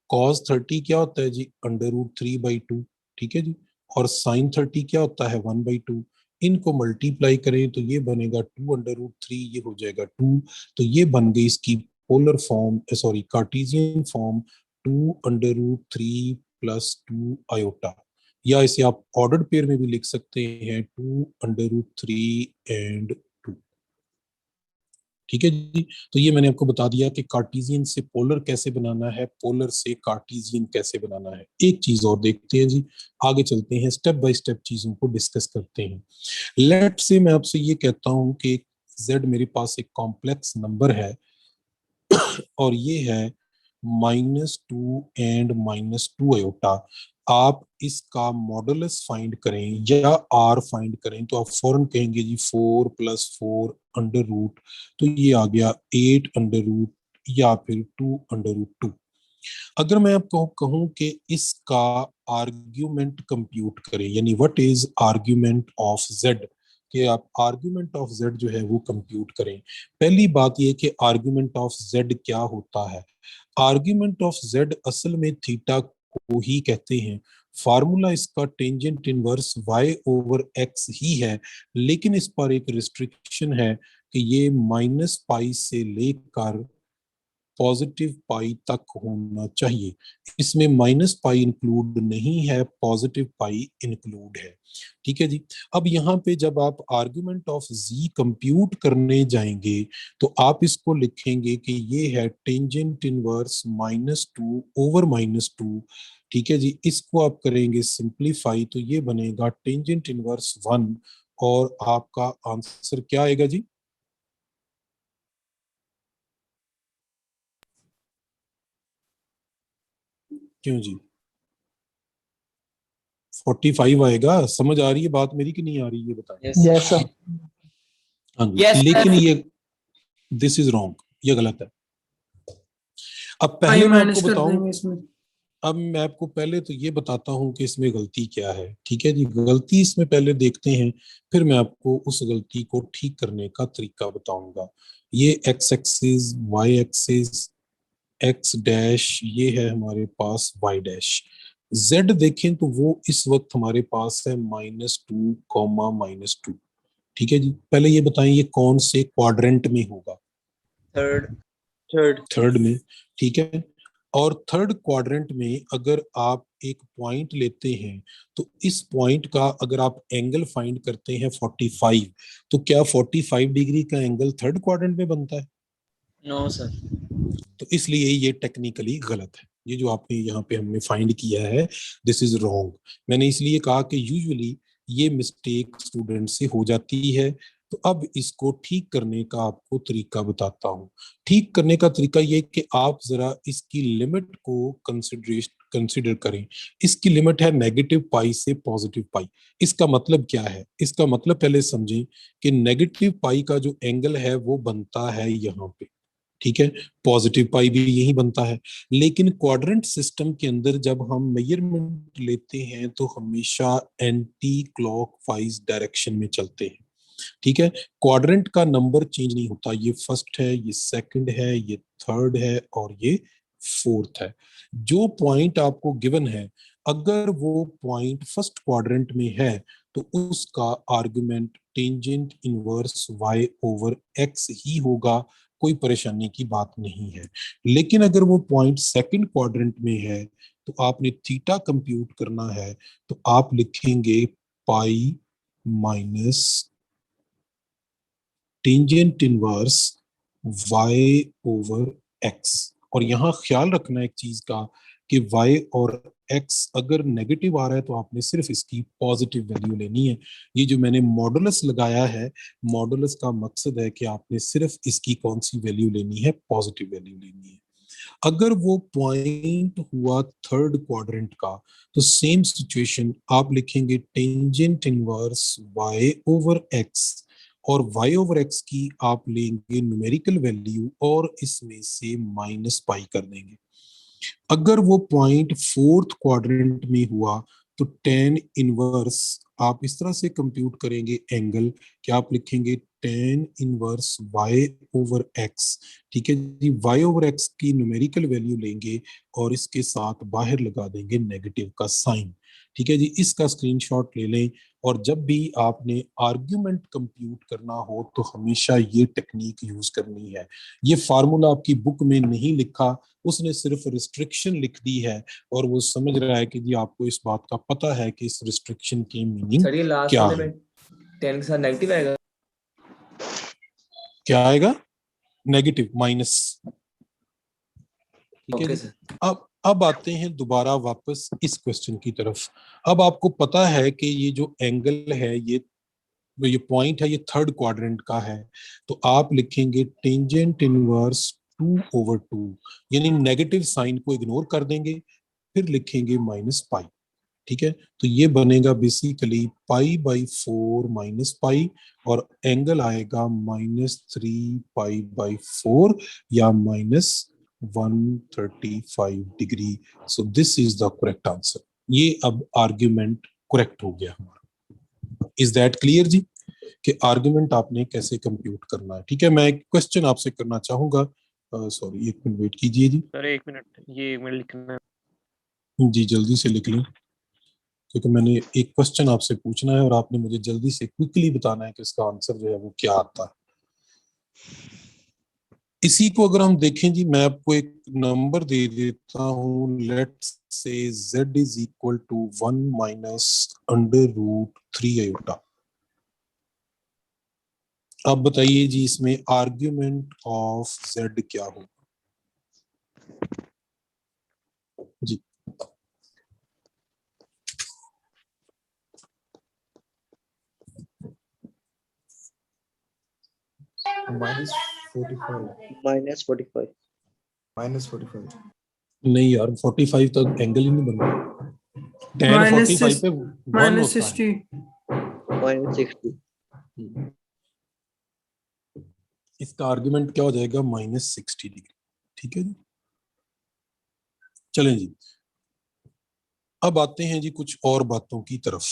cos 30 क्या होता है जी? Under root 3/2। ठीक है जी, और sin 30 क्या होता है 1/2। इनको मल्टीप्लाई करें तो ये बनेगा 2 अंडर रूट 3, ये हो जाएगा 2। तो ये बन गई इसकी polar form, sorry cartesian form 2 under root 3 plus 2 iota, या इसे आप ऑर्डर्ड पेयर में भी लिख सकते हैं 2 अंडर रूट 3 एंड 2। ठीक है जी, तो ये मैंने आपको बता दिया कि कार्टेशियन से पोलर कैसे बनाना है, पोलर से कार्टेशियन कैसे बनाना है। एक चीज और देखते हैं जी, आगे चलते हैं, स्टेप बाय स्टेप चीजों को डिस्कस करते हैं। लेट से मैं आपसे ये कहता हूं कि z मेरे पास एक कॉम्प्लेक्स नंबर है और ये है -2 एंड -2 आयोटा। आप इसका मॉडुलस फाइंड करें या r फाइंड करें तो आप फौरन कहेंगे जी 4 प्लस 4 अंडर रूट, तो ये आ गया 8 अंडर रूट या फिर 2 अंडर रूट 2। अगर मैं आपको कहूं कि इसका आर्ग्यूमेंट कंप्यूट करें, यानी what is argument of z, कि आप आर्ग्यूमेंट ऑफ z जो है वो कंप्यूट करें। पहली बात ये कि आर्ग्यूमेंट ऑफ z क्या होता है? आर्ग्यूमेंट ऑफ z असल में थीटा को ही कहते हैं। फार्मूला इसका tangent inverse y over x ही है, लेकिन इस पर एक रिस्ट्रिक्शन है कि ये -पाई से लेकर पॉजिटिव पाई तक होना चाहिए। इसमें माइनस पाई इंक्लूड नहीं है, पॉजिटिव पाई इंक्लूड है। ठीक है जी। अब यहाँ पे जब आप आर्गुमेंट ऑफ z कंप्यूट करने जाएंगे तो आप इसको लिखेंगे कि ये है टेंजेंट इनवर्स -2 ओवर -2। ठीक है जी। इसको आप करेंगे सिंप्लीफाई तो ये बनेगा टेंजेंट इनवर्स 1 और आपका आंसर क्या आएगा जी? क्यों जी? 45 आएगा। समझ आ रही है बात मेरी कि नहीं आ रही है बताएं। Yes sir. हाँ जी। Yes, sir. लेकिन ये दिस इज रॉन्ग, ये गलत है। अब पाई पहले मैं माइनस आपको कर बताऊं, देंगे इसमें। अब मैं आपको पहले तो ये बताता हूं कि इसमें गलती क्या है। ठीक है जी। गलती इसमें पहले देखते हैं, फिर मैं आपको उस गलती को ठीक करने का तरीका बताऊंगा। ये X axis, Y axis, X dash, ये है हमारे पास वाई डैश। जेड देखें तो वो इस वक्त हमारे पास है -2 -2। ठीक है जी। पहले ये बताएं ये कौन से क्वाड्रेंट में होगा? थर्ड में। ठीक है। और थर्ड क्वाड्रेंट में अगर आप एक पॉइंट लेते हैं तो इस पॉइंट का अगर आप एंगल फाइंड करते हैं 45, तो क्या 45 डिग्री का एंगल थर्ड क्वाड्रेंट में बनता है? No, sir. तो इसलिए ये टेक्निकली गलत है। ये जो आपने यहाँ पे हमने फाइंड किया है दिस इज रॉन्ग। मैंने इसलिए कहा कि यूजुअली ये मिस्टेक स्टूडेंट से हो जाती है। तो अब इसको ठीक करने का आपको तरीका बताता हूँ। ठीक करने का तरीका ये कि आप जरा इसकी लिमिट को कंसिडर करें। इसकी लिमिट है -पाई से +पाई। इसका मतलब क्या है? इसका मतलब पहले समझें कि -पाई का जो एंगल है वो बनता है यहाँ पे। ठीक है। पॉजिटिव पाई भी यही बनता है। लेकिन क्वाड्रेंट सिस्टम के अंदर जब हम मेजरमेंट लेते हैं तो हमेशा एंटी क्लॉकवाइज डायरेक्शन में चलते हैं। ठीक है। क्वाड्रेंट का नंबर चेंज नहीं होता। ये फर्स्ट है, ये सेकंड है, ये थर्ड है और ये फोर्थ है। जो पॉइंट आपको गिवन है अगर वो पॉइंट फर्स्ट क्वाड्रेंट में है तो उसका argument tangent inverse y over x ही होगा। कोई परेशानी की बात नहीं है। लेकिन अगर वो पॉइंट सेकंड क्वाड्रेंट में है तो आपने थीटा कंप्यूट करना है तो आप लिखेंगे pi minus tangent inverse y over x। और यहाँ ख्याल रखना एक चीज का कि y और x अगर नेगेटिव आ रहा है तो आपने सिर्फ इसकी पॉजिटिव वैल्यू लेनी है। ये जो मैंने मॉडुलस लगाया है, मॉडुलस का मकसद है कि आपने सिर्फ इसकी कौन सी वैल्यू लेनी है? पॉजिटिव वैल्यू लेनी है। अगर वो पॉइंट हुआ थर्ड क्वाड्रेंट का तो सेम सिचुएशन आप लिखेंगे tangent inverse y over x और y ओवर x की आप लेंगे न्यूमेरिकल वैल्यू और इसमें से -पाई कर देंगे। अगर वो पॉइंट फोर्थ क्वाड्रेंट में हुआ तो tan इनवर्स आप इस तरह से कंप्यूट करेंगे एंगल कि आप लिखेंगे tan inverse y over x। ठीक है जी। y ओवर x की न्यूमेरिकल वैल्यू लेंगे और इसके साथ बाहर लगा देंगे नेगेटिव का साइन। ठीक है जी। इसका स्क्रीनशॉट ले लें और जब भी आपने आर्ग्यूमेंट कंप्यूट करना हो तो हमेशा ये टेक्निक यूज करनी है। ये फार्मूला आपकी बुक में नहीं लिखा, उसने सिर्फ रिस्ट्रिक्शन लिख दी है और वो समझ रहा है कि जी आपको इस बात का पता है कि इस रिस्ट्रिक्शन की मीनिंग सर ये लास्ट क्या वाले है। में 10 के साथ नेगेटिव आएगा। क्या आएगा? Negative minus. ठीक है ओके जी। सर। अब आते हैं दोबारा वापस इस क्वेश्चन की तरफ। अब आपको पता है कि ये जो एंगल है ये पॉइंट है ये थर्ड क्वाड्रेंट का है तो आप लिखेंगे टेंजेंट इनवर्स 2 ओवर 2 यानी नेगेटिव साइन को इग्नोर कर देंगे फिर लिखेंगे -पाई। ठीक है। तो ये बनेगा बेसिकली π/4 -पाई और एंगल आएगा -3π/4 या -135 degree. So this is the correct answer. ये अब आर्ग्यूमेंट करेक्ट हो गया हमारा। इज दैट क्लियर जी कि आर्गुमेंट आपने कैसे कंप्यूट करना है? ठीक है। मैं एक क्वेश्चन आपसे करना चाहूंगा। सॉरी एक मिनट वेट कीजिए जी। सर 1 मिनट, ये 1 मिनट लिखना है। जी जल्दी से लिख लें क्योंकि मैंने एक क्वेश्चन आपसे पूछना है और आपने मुझे जल्दी से क्विकली बताना है कि इसका आंसर जो है वो क्या आता है। इसी को अगर हम देखें जी, मैं आपको एक नंबर दे देता हूं, let's say z is equal to 1 minus under root 3 iota. अब बताइए जी, इसमें आर्ग्यूमेंट ऑफ z क्या होगा जी? -45 -45 नहीं यार, 45 तक एंगल ही नहीं बनता। tan Minus 45 पे 1 minus होता है। 60. -60 इसका आर्गुमेंट क्या हो जाएगा? -60 डिग्री। ठीक है जी, चलें जी, अब आते हैं जी कुछ और बातों की तरफ।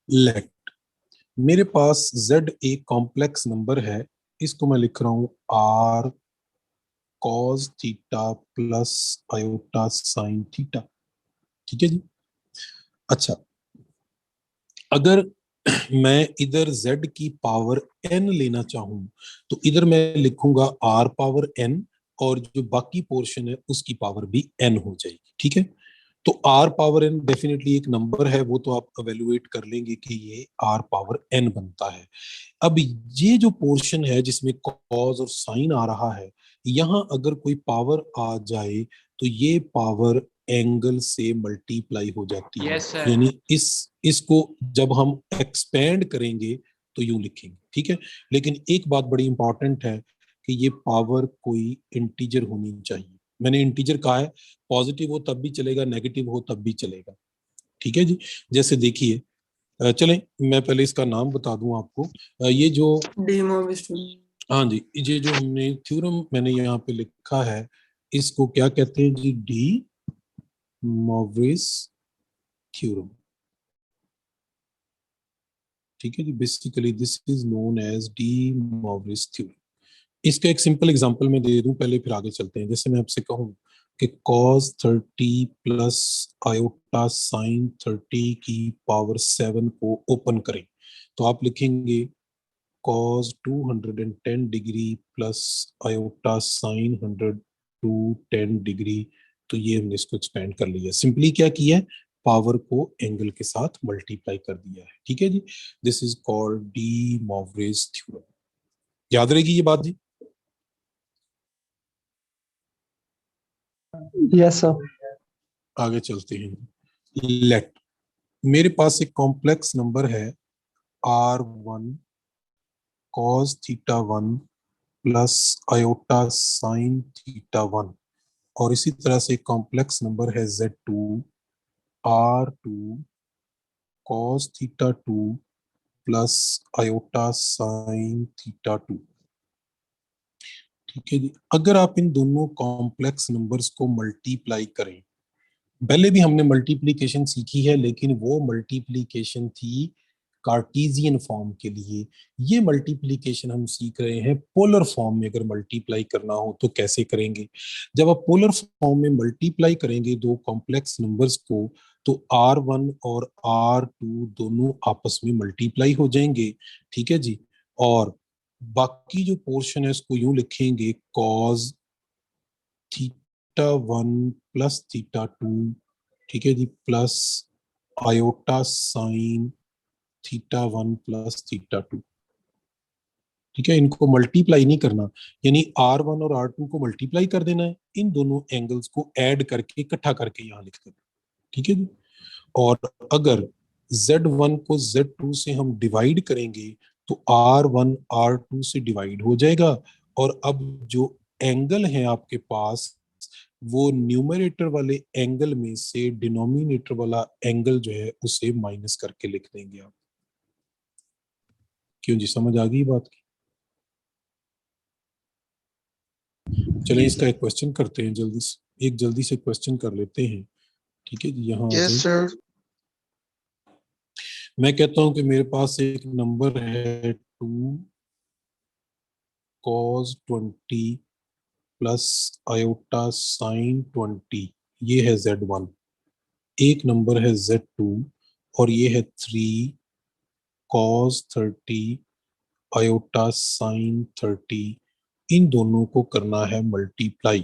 लेट मेरे पास z एक कॉम्प्लेक्स नंबर है, इसको मैं लिख रहा हूं r cos theta plus iota sine theta. ठीक है जी। अच्छा, अगर मैं इधर z की पावर n लेना चाहूं तो इधर मैं लिखूंगा r पावर n, और जो बाकी पोर्शन है उसकी पावर भी n हो जाएगी। ठीक है, तो r पावर n डेफिनेटली एक नंबर है, वो तो आप एवेलुएट कर लेंगे कि ये r पावर n बनता है। अब ये जो पोर्शन है जिसमें कॉज और साइन आ रहा है, यहां अगर कोई पावर आ जाए तो ये पावर एंगल से मल्टीप्लाई हो जाती है। Yes, sir. यानी इसको जब हम एक्सपेंड करेंगे तो यूं लिखेंगे। ठीक है, लेकिन एक बात बड़ी इंपॉर्टेंट है कि ये पावर कोई इंटीजर होनी चाहिए। मैंने इंटीजर कहा है, पॉजिटिव हो तब भी चलेगा, नेगेटिव हो तब भी चलेगा। ठीक है जी, जैसे देखिए, चलें मैं पहले इसका नाम बता दूं आपको। ये जो De Moivre's theorem. हाँ जी, ये जो हमने थ्योरम मैंने यहाँ पे लिखा है, इसको क्या कहते हैं जी? D Moivre's theorem. ठीक है जी, basically this is known as De Moivre's theorem. इसका एक सिंपल एग्जांपल मैं दे दूं पहले, फिर आगे चलते हैं। जैसे मैं आपसे कहूं कि cos 30 प्लस आयोटा साइन 30 की पावर 7 को ओपन करें, तो आप लिखेंगे cos 210 degree plus iota sign 110 degree. तो ये हमने इसको एक्सपेंड कर लिया, सिंपली क्या किया है, पावर को एंगल के साथ मल्टीप्लाई कर दिया है। ठीक है जी, this is called De Moivre's theorem. याद रहेगी ये बात जी? Yes sir. आगे चलते हैं। लेट मेरे पास एक कॉम्प्लेक्स नंबर है r1 cos theta 1 plus iota sine theta 1, और इसी तरह से एक कॉम्प्लेक्स नंबर है z2 r2 cos theta 2 plus iota sine theta 2। ठीक है जी, अगर आप इन दोनों कॉम्प्लेक्स नंबर्स को मल्टीप्लाई करें, पहले भी हमने मल्टीप्लिकेशन सीखी है, लेकिन वो मल्टीप्लिकेशन थी कार्टेशियन फॉर्म के लिए। ये मल्टीप्लिकेशन हम सीख रहे हैं पोलर फॉर्म में। अगर मल्टीप्लाई करना हो तो कैसे करेंगे? जब आप पोलर फॉर्म में मल्टीप्लाई करेंगे दो कॉम्प्लेक्स नंबर्स को, तो r1 और r2 दोनों आपस में मल्टीप्लाई हो जाएंगे। ठीक है जी, और बाकी जो पोर्शन है उसको यूं लिखेंगे cos थीटा 1 प्लस थीटा 2, ठीक है जी, plus iota sine theta 1 plus theta 2। ठीक है, इनको मल्टीप्लाई नहीं करना, यानी r1 और r2 को मल्टीप्लाई कर देना है, इन दोनों एंगल्स को ऐड करके इकट्ठा करके यहाँ लिख देना। ठीक है जी, और अगर z1 को z2 से हम डिवाइड करेंगे तो r1 r2 से डिवाइड हो जाएगा, और अब जो एंगल है आपके पास, वो न्यूमरेटर वाले एंगल में से डिनोमिनेटर वाला एंगल जो है उसे माइनस करके लिख देंगे आप। क्यों जी, समझ आ गई बात की? चलिए इसका एक क्वेश्चन करते हैं, जल्दी से क्वेश्चन कर लेते हैं। ठीक है जी, यहाँ आ यस जाए। सर। मैं कहता हूं कि मेरे पास एक नंबर है 2 cos 20 प्लस आयोटा साइन 20, ये है z1। एक नंबर है z2 और ये है 3 cos 30 आयोटा साइन 30। इन दोनों को करना है मल्टीप्लाई।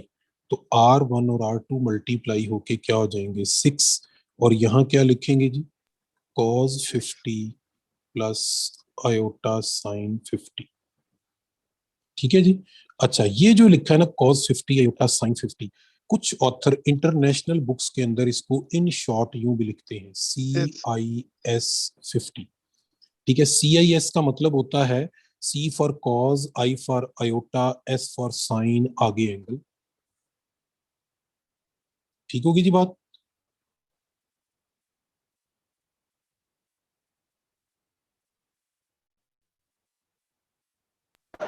तो R1 और R2 मल्टीप्लाई होके क्या हो जाएंगे 6, और यहाँ क्या लिखेंगे जी cos 50 प्लस आयोटा साइन 50। ठीक है जी। अच्छा, ये जो लिखा है ना cos 50 आयोटा साइन 50, कुछ ऑथर इंटरनेशनल बुक्स के अंदर इसको इन शॉर्ट यूं भी लिखते हैं CIS 50। ठीक है, CIS का मतलब होता है C for cos, I for iota, S for sine, आगे एंगल। ठीक होगी जी बात।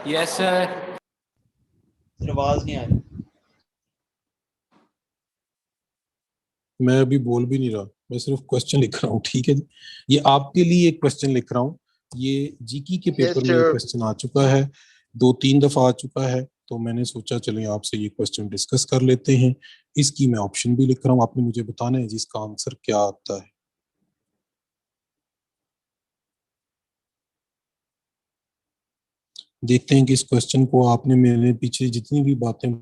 Yes sir. आवाज नहीं आ रही। मैं अभी बोल भी नहीं रहा, मैं सिर्फ क्वेश्चन लिख रहा हूँ। ठीक है जी, ये आपके लिए एक क्वेश्चन लिख रहा हूँ। ये जीके के पेपर में क्वेश्चन आ चुका है, 2-3 दफा आ चुका है, तो मैंने सोचा चलें आपसे ये क्वेश्चन डिस्कस कर लेते हैं। इसकी मैं ऑप्शन भी लिख रहा हूँ, आपने मुझे बताना है जिसका आंसर क्या आता है। देखते हैं कि इस क्वेश्चन को आपने मेरे पीछे जितनी भी बातें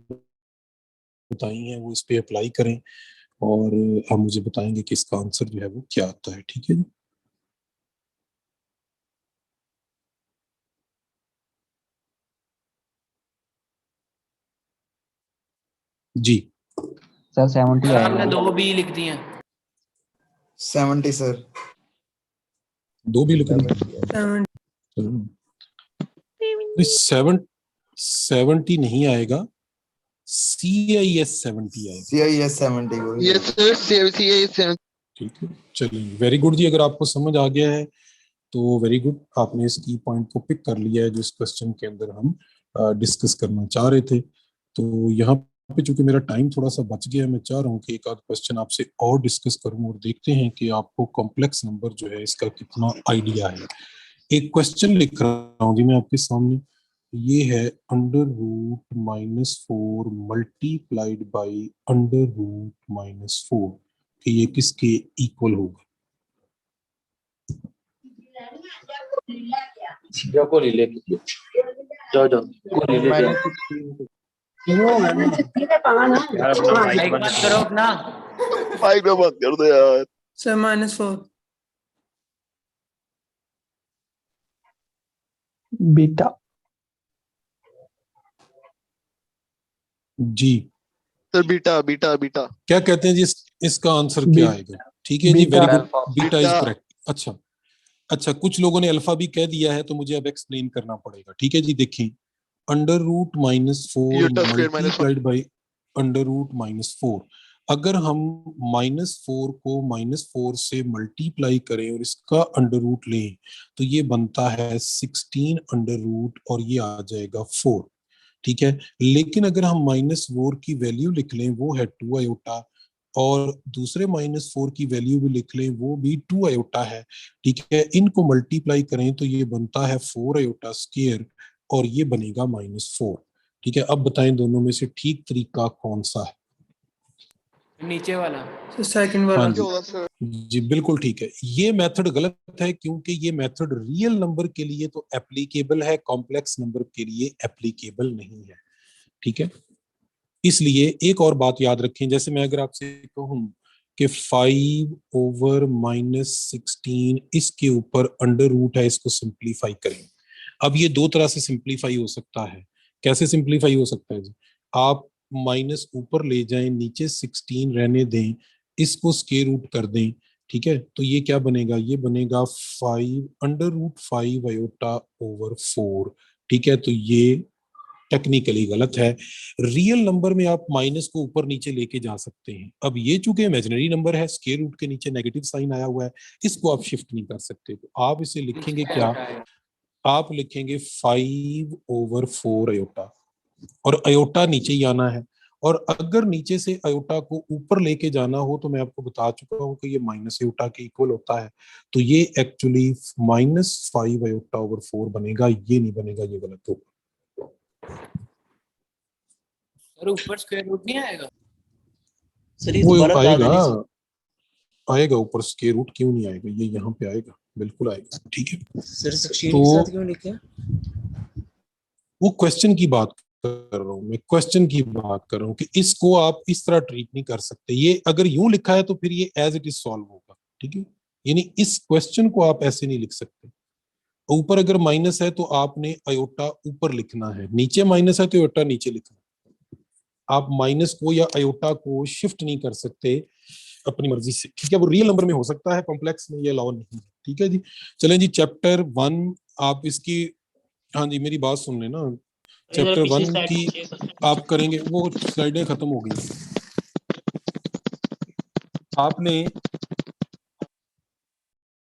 बताई हैं वो इस पे अप्लाई करें, और आप मुझे बताएंगे कि इसका आंसर जो है वो क्या आता है। ठीक है जी। जी सर 70 सर आएगा। आपने 2 बी लिख दिए। 70 सर। 2 भी लिख दिए। 70 नहीं आएगा, CIS 70 आएगा। CIS 70 को। यस सर CIS ठीक है, चलिए वेरी गुड जी। अगर आपको समझ आ गया है तो वेरी गुड, आपने इसकी पॉइंट को पिक कर लिया है जो इस क्वेश्चन के अंदर हम डिस्कस करना चाह रहे थे। तो यहाँ पे चूंकि मेरा टाइम थोड़ा सा बच गया है, मैं चाह रहा हूँ कि एक आध क्वेश्चन आपसे और डिस्कस करूँ और देखते हैं कि आपको कॉम्प्लेक्स नंबर जो है इसका कितना आइडिया है। एक क्वेश्चन लिख रहा हूँ जी मैं आपके सामने, ये है √-4 मल्टीप्लाइड बाई √-4, कि ये किसके इक्वल होगा। जाओ को ले लीजिए, जाओ को ले लीजिए। यार अपना माइक माइक बंद बंद करो अपना। माइक में बंद कर दो यार। Sir -4 beta. जी सर बीटा बीटा बीटा। क्या कहते हैं जी, इसका आंसर क्या आएगा। ठीक है जी, very good, beta is beta. Correct. अच्छा अच्छा, कुछ लोगों ने अल्फा भी कह दिया है, तो मुझे अब एक्सप्लेन करना पड़ेगा। ठीक है जी, देखिए √-4 Eta square minus multiplied by √-4, अगर हम -4 को -4 से मल्टीप्लाई करें और इसका अंडर रूट लें तो ये बनता है 16 अंडर रूट, और ये आ जाएगा 4। ठीक है, लेकिन अगर हम -4 की वैल्यू लिख लें वो है 2 आयोटा, और दूसरे -4 की वैल्यू भी लिख लें वो भी 2 आयोटा है। ठीक है, इनको मल्टीप्लाई करें तो ये बनता है 4 आयोटा स्क्वायर, और ये बनेगा -4। ठीक है, अब बताएं दोनों में से ठीक तरीका कौन सा है। नीचे वाला। सर सेकंड वाला। हाँ जी बिल्कुल ठीक है। ये मेथड गलत है क्योंकि ये मेथड रियल नंबर के लिए तो एप्लीकेबल है, कॉम्प्लेक्स नंबर के लिए एप्लीकेबल नहीं है। ठीक है, इसलिए एक और बात याद रखें, जैसे मैं अगर आपसे कहूं कि 5/-16 इसके ऊपर अंडर रूट है, इसको सिंप्लीफाई करें। अब ये दो तरह से सिंप्लीफाई हो सकता है। कैसे सिंप्लीफाई हो सकता है जी, आप माइनस ऊपर ले जाएं, नीचे 16 रहने दें, इसको स्क्वायर रूट कर दें। ठीक है, तो ये क्या बनेगा, ये बनेगा 5 आयोटा ओवर 4। ठीक है, तो ये टेक्निकली गलत है। रियल नंबर में आप माइनस को ऊपर नीचे लेके जा सकते हैं। अब ये चूंकि इमेजिनरी नंबर है, स्क्वायर रूट के नीचे नेगेटिव साइन आया हुआ है, इसको आप शिफ्ट नहीं कर सकते, तो आप इसे लिखेंगे क्या, आप लिखेंगे 5/4 आयोटा, और आयोटा नीचे ही आना है। और अगर नीचे से आयोटा को ऊपर लेके जाना हो तो मैं आपको बता चुका हूं कि ये माइनस आयोटा के इक्वल होता है, तो ये एक्चुअली -5 आयोटा ओवर 4 बनेगा, ये नहीं बनेगा, ये गलत होगा। सर ऊपर स्क्वायर रूट नहीं आएगा। सर ये वो दोबारा बता आएगा, दीजिए। आएगा ऊपर, स्क्वायर रूट क्यों नहीं आएगा, ये यहाँ पे आएगा, बिल्कुल आएगा। ठीक है, सर 16 तो के साथ क्यों लिखे? वो क्वेश्चन की बात कर रहा हूँ, मैं क्वेश्चन की बात कर रहा हूँ कि इसको आप इस तरह ट्रीट नहीं कर सकते। ये अगर यूं लिखा है तो फिर ये एज इट इज सॉल्व होगा, ठीक है। यानी इस क्वेश्चन को आप ऐसे नहीं लिख सकते। ऊपर अगर माइनस है तो आपने आयोटा ऊपर लिखना है, नीचे माइनस है तो आयोटा नीचे लिखना है। आप माइनस को या आयोटा को शिफ्ट नहीं कर सकते अपनी मर्जी से, ठीक है। वो रियल नंबर में हो सकता है, कॉम्प्लेक्स में ये अलाउ नहीं है, ठीक है जी। चलें जी, चैप्टर 1 आप इसकी, हाँ जी मेरी बात सुन लेना। चैप्टर 1 की आप करेंगे, वो स्लाइडें खत्म हो गई। आपने